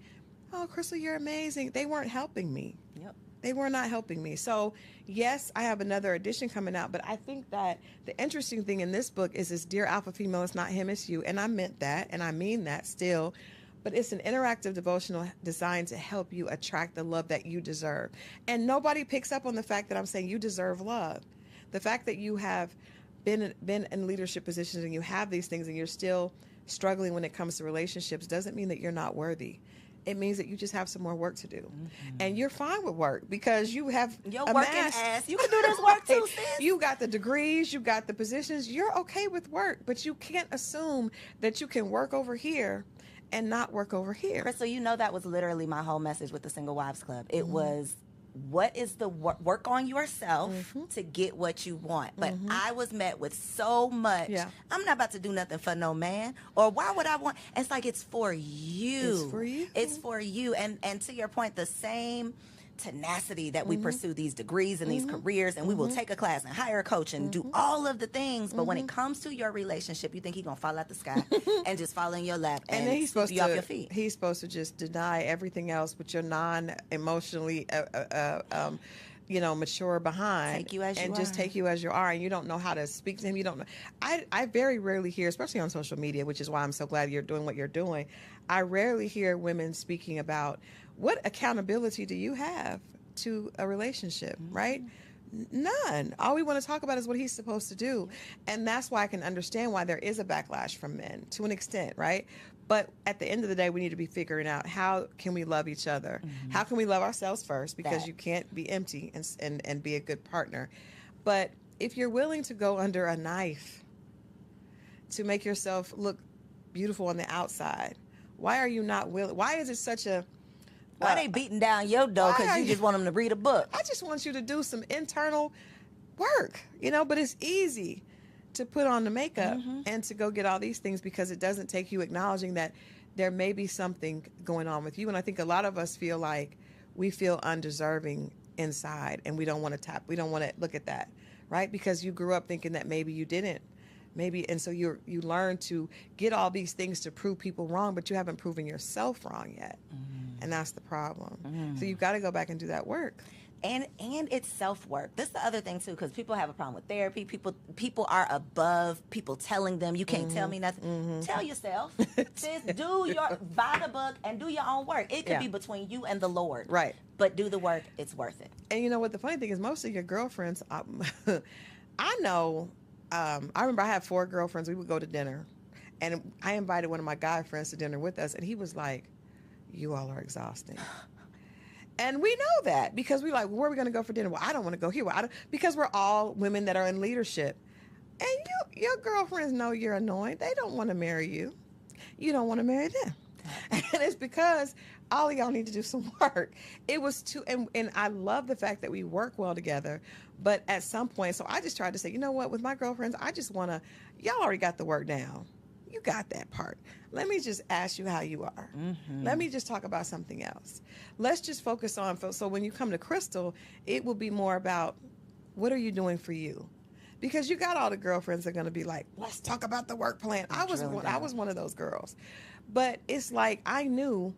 Speaker 2: "Oh, Crystal, you're amazing," they weren't helping me.
Speaker 1: Yep.
Speaker 2: They were not helping me. So yes, I have another edition coming out, but I think that the interesting thing in this book is this Dear Alpha Female, it's not him, it's you. And I meant that, and I mean that still. But it's an interactive devotional designed to help you attract the love that you deserve. And nobody picks up on the fact that I'm saying you deserve love. The fact that you have been in leadership positions and you have these things and you're still struggling when it comes to relationships doesn't mean that you're not worthy. It means that you just have some more work to do. And you're fine with work because you have
Speaker 1: Your
Speaker 2: amassed,
Speaker 1: working ass. You can do this work too, sis.
Speaker 2: you got the degrees, you got the positions. You're okay with work, but you can't assume that you can work over here and not work over here.
Speaker 1: Crystal, you know that was literally my whole message with the Single Wives Club. It was, what is the work on yourself to get what you want? But I was met with so much, I'm not about to do nothing for no man, or why would I want? It's like, it's for you.
Speaker 2: It's for you.
Speaker 1: It's for you. And to your point, the same tenacity that we pursue these degrees and these careers, and we will take a class and hire a coach and do all of the things, but when it comes to your relationship, you think he's gonna fall out the sky and just fall in your lap and
Speaker 2: then he's
Speaker 1: sweep
Speaker 2: supposed
Speaker 1: you
Speaker 2: to
Speaker 1: off your feet.
Speaker 2: He's supposed to just deny everything else with your non-emotionally mature behind,
Speaker 1: Take you as you
Speaker 2: and just
Speaker 1: are.
Speaker 2: take you as you are, and you don't know how to speak to him. You don't know. I very rarely hear, especially on social media, which is why I'm so glad you're doing what you're doing. I rarely hear women speaking about, what accountability do you have to a relationship, right? None. All we want to talk about is what he's supposed to do. And that's why I can understand why there is a backlash from men to an extent, right? But at the end of the day, we need to be figuring out, how can we love each other? How can we love ourselves first? Because you can't be empty and be a good partner. But if you're willing to go under a knife to make yourself look beautiful on the outside, why are you not willing? Why is it such a...
Speaker 1: Why they beating down your door? Because you just want them to read a book.
Speaker 2: I just want you to do some internal work, but it's easy to put on the makeup and to go get all these things, because it doesn't take you acknowledging that there may be something going on with you. And I think a lot of us feel like we feel undeserving inside, and we don't want to look at that, right? Because you grew up thinking that maybe you didn't. Maybe, and so you learn to get all these things to prove people wrong, but you haven't proven yourself wrong yet. And that's the problem. So you've got to go back and do that work.
Speaker 1: And it's self-work. This is the other thing too, because people have a problem with therapy. People are above people telling them, you can't tell me nothing. Tell yourself. Sis, buy the book and do your own work. It could be between you and the Lord.
Speaker 2: Right.
Speaker 1: But do the work. It's worth it.
Speaker 2: And you know what the funny thing is, most of your girlfriends, I know, I remember I had 4 girlfriends. We would go to dinner, and I invited one of my guy friends to dinner with us, and he was like, you all are exhausting. And we know that, because we're like, where are we going to go for dinner? Well, I don't want to go here. Well, because we're all women that are in leadership. And your girlfriends know you're annoying. They don't want to marry you. You don't want to marry them. And it's because all of y'all need to do some work. It was and I love the fact that we work well together. But at some point, so I just tried to say, you know what, with my girlfriends, I just want to, y'all already got the work down. You got that part. Let me just ask you how you are. Let me just talk about something else. Let's just focus on, so when you come to Crystal, it will be more about, what are you doing for you? Because you got all the girlfriends that are going to be like, let's talk about the work plan. I was one of those girls. But it's like, I knew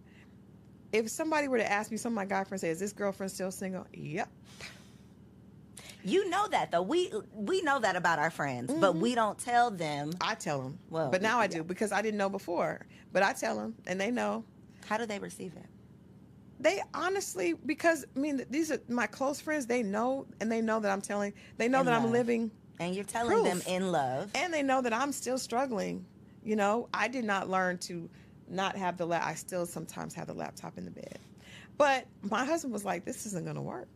Speaker 2: if somebody were to ask me, some of my guy friends say, is this girlfriend still single? Yep.
Speaker 1: You know that, though. We know that about our friends, but we don't tell them.
Speaker 2: I tell them.
Speaker 1: Well,
Speaker 2: but now I do, because I didn't know before. But I tell them, and they know.
Speaker 1: How do they receive it?
Speaker 2: They honestly, because, I mean, these are my close friends. They know, and they know that I'm telling. They know that I'm living.
Speaker 1: And you're telling them in love.
Speaker 2: And they know that I'm still struggling. I did not learn to not have I still sometimes have the laptop in the bed. But my husband was like, this isn't going to work.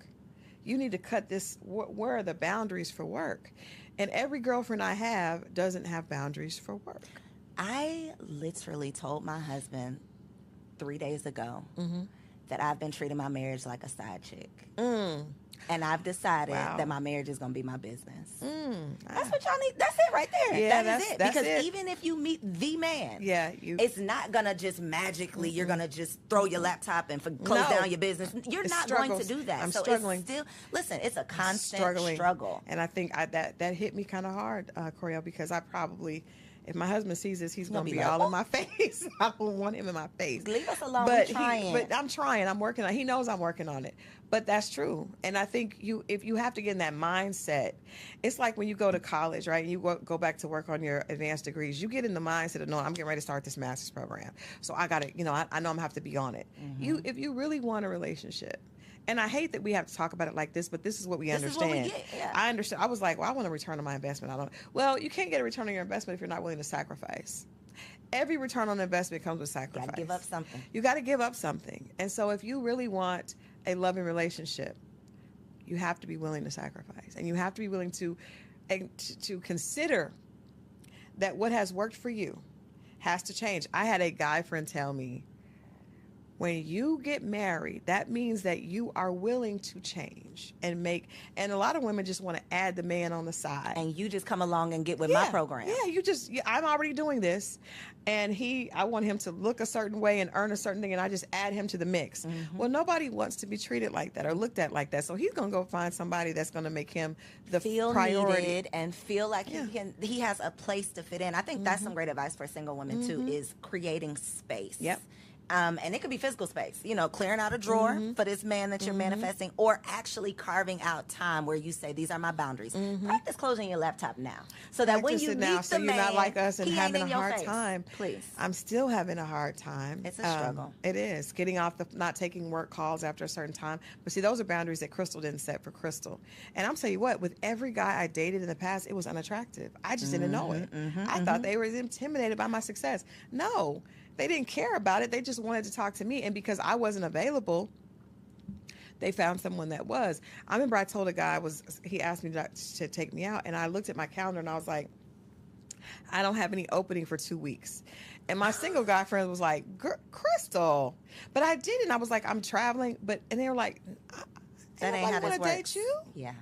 Speaker 2: You need to cut this. Where are the boundaries for work? And every girlfriend I have doesn't have boundaries for work.
Speaker 1: I literally told my husband 3 days ago that I've been treating my marriage like a side chick. And I've decided that my marriage is going to be my business. That's what y'all need. That's it right there.
Speaker 2: Yeah,
Speaker 1: that is it.
Speaker 2: That's
Speaker 1: because
Speaker 2: it.
Speaker 1: even if you meet the man,
Speaker 2: it's
Speaker 1: not going to just magically, you're going to just throw your laptop and close down your business. You're not going to do that.
Speaker 2: I'm
Speaker 1: so
Speaker 2: struggling.
Speaker 1: It's still, listen, it's a constant struggle.
Speaker 2: And I think that hit me kind of hard, Coriel, because I probably... If my husband sees this, he's going to be all in my face. I don't want him in my face.
Speaker 1: Leave us alone.
Speaker 2: But
Speaker 1: I'm
Speaker 2: trying. I'm working on it. He knows I'm working on it. But that's true. And I think if you have to get in that mindset, it's like when you go to college, right? You go back to work on your advanced degrees. You get in the mindset of, no, I'm getting ready to start this master's program. So I got to, I know I'm going to have to be on it. If you really want a relationship, and I hate that we have to talk about it like this, but this is what we understand.
Speaker 1: Is what we get, yeah.
Speaker 2: I understand. I was like, well, I want a return on my investment. Well, you can't get a return on your investment if you're not willing to sacrifice. every return on investment comes with sacrifice.
Speaker 1: Got to give up something.
Speaker 2: You got to give up something. And so if you really want a loving relationship, you have to be willing to sacrifice. And you have to be willing to consider that what has worked for you has to change. I had a guy friend tell me, when you get married, that means that you are willing to change and a lot of women just want to add the man on the side.
Speaker 1: And you just come along and get with my program.
Speaker 2: Yeah, I'm already doing this. And I want him to look a certain way and earn a certain thing, and I just add him to the mix. Mm-hmm. Well, nobody wants to be treated like that or looked at like that. So he's going to go find somebody that's going to make him the priority.
Speaker 1: Needed and feel like he has a place to fit in. I think that's some great advice for single women, too, is creating space.
Speaker 2: Yep.
Speaker 1: And it could be physical space, clearing out a drawer for this man that you're manifesting, or actually carving out time where you say, these are my boundaries. Practice closing your laptop now. So that when you meet the man,
Speaker 2: you're not like us and having a hard time.
Speaker 1: Please.
Speaker 2: I'm still having a hard time.
Speaker 1: It's a struggle.
Speaker 2: It is. Getting off not taking work calls after a certain time. But see, those are boundaries that Crystal didn't set for Crystal. And I'm telling you what, with every guy I dated in the past, it was unattractive. I just didn't know it. I thought they were intimidated by my success. No. They didn't care about it. They just wanted to talk to me. And because I wasn't available, they found someone that was. I remember I told a guy, he asked me to take me out, and I looked at my calendar and I was like, I don't have any opening for 2 weeks. And my single guy friend was like, Crystal. But I didn't. I was like, I'm traveling. And they were like,
Speaker 1: that ain't how this works.
Speaker 2: Date you?
Speaker 1: Yeah.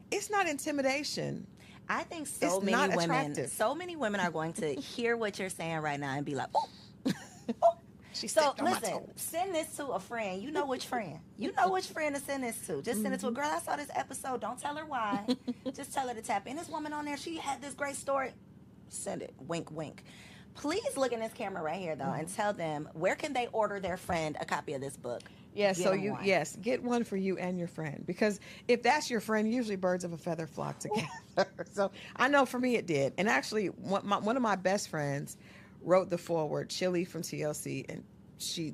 Speaker 2: It's not intimidation.
Speaker 1: I think so many women are going to hear what you're saying right now and be like, oh. So listen, send this to a friend. You know which friend. You know which friend to send this to. Just send it to a girl. I saw this episode. Don't tell her why. Just tell her to tap in. This woman on there, she had this great story. Send it. Wink, wink. Please look in this camera right here, though, and tell them where can they order their friend a copy of this book.
Speaker 2: Yes, get one for you and your friend, because if that's your friend, usually birds of a feather flock together. So I know for me it did. And actually, one of my best friends wrote the foreword, Chili from TLC, and she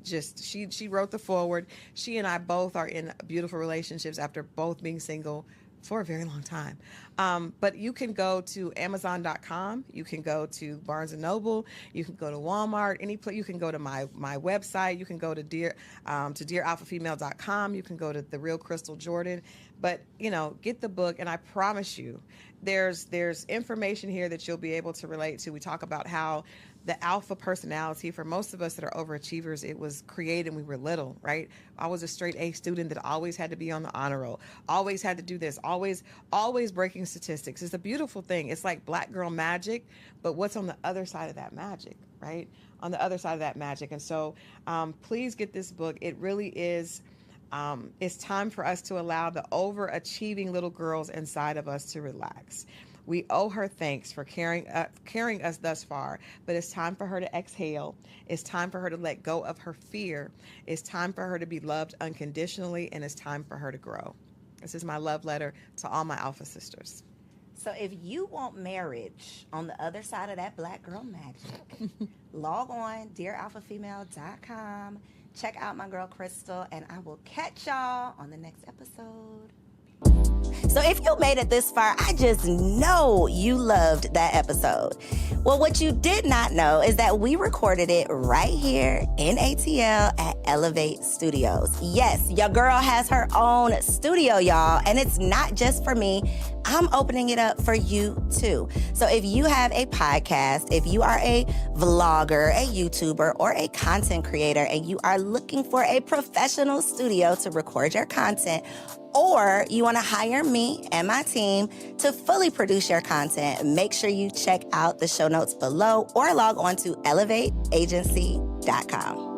Speaker 2: wrote the foreword. She and I both are in beautiful relationships after both being single for a very long time. But you can go to Amazon.com. You can go to Barnes & Noble. You can go to Walmart. Any place. You can go to my website. You can go to dearalphafemale.com. You can go to The Real Crystal Jordan. But, get the book, and I promise you, there's information here that you'll be able to relate to. We talk about how the alpha personality, for most of us that are overachievers, it was created when we were little, right? I was a straight A student that always had to be on the honor roll, always had to do this, always breaking statistics. It's a beautiful thing. It's like black girl magic, but what's on the other side of that magic, right? On the other side of that magic. And so please get this book. It really is, it's time for us to allow the overachieving little girls inside of us to relax. We owe her thanks for carrying us thus far, but it's time for her to exhale. It's time for her to let go of her fear. It's time for her to be loved unconditionally, and it's time for her to grow. This is my love letter to all my alpha sisters.
Speaker 1: So if you want marriage on the other side of that black girl magic, log on dearalphafemale.com. Check out my girl Crystal, and I will catch y'all on the next episode. So if you made it this far, I just know you loved that episode. Well, what you did not know is that we recorded it right here in ATL at Elevate Studios. Yes, your girl has her own studio, y'all, and it's not just for me. I'm opening it up for you too. So if you have a podcast, if you are a vlogger, a YouTuber, or a content creator, and you are looking for a professional studio to record your content, or you want to hire me and my team to fully produce your content, make sure you check out the show notes below or log on to elevateagency.com.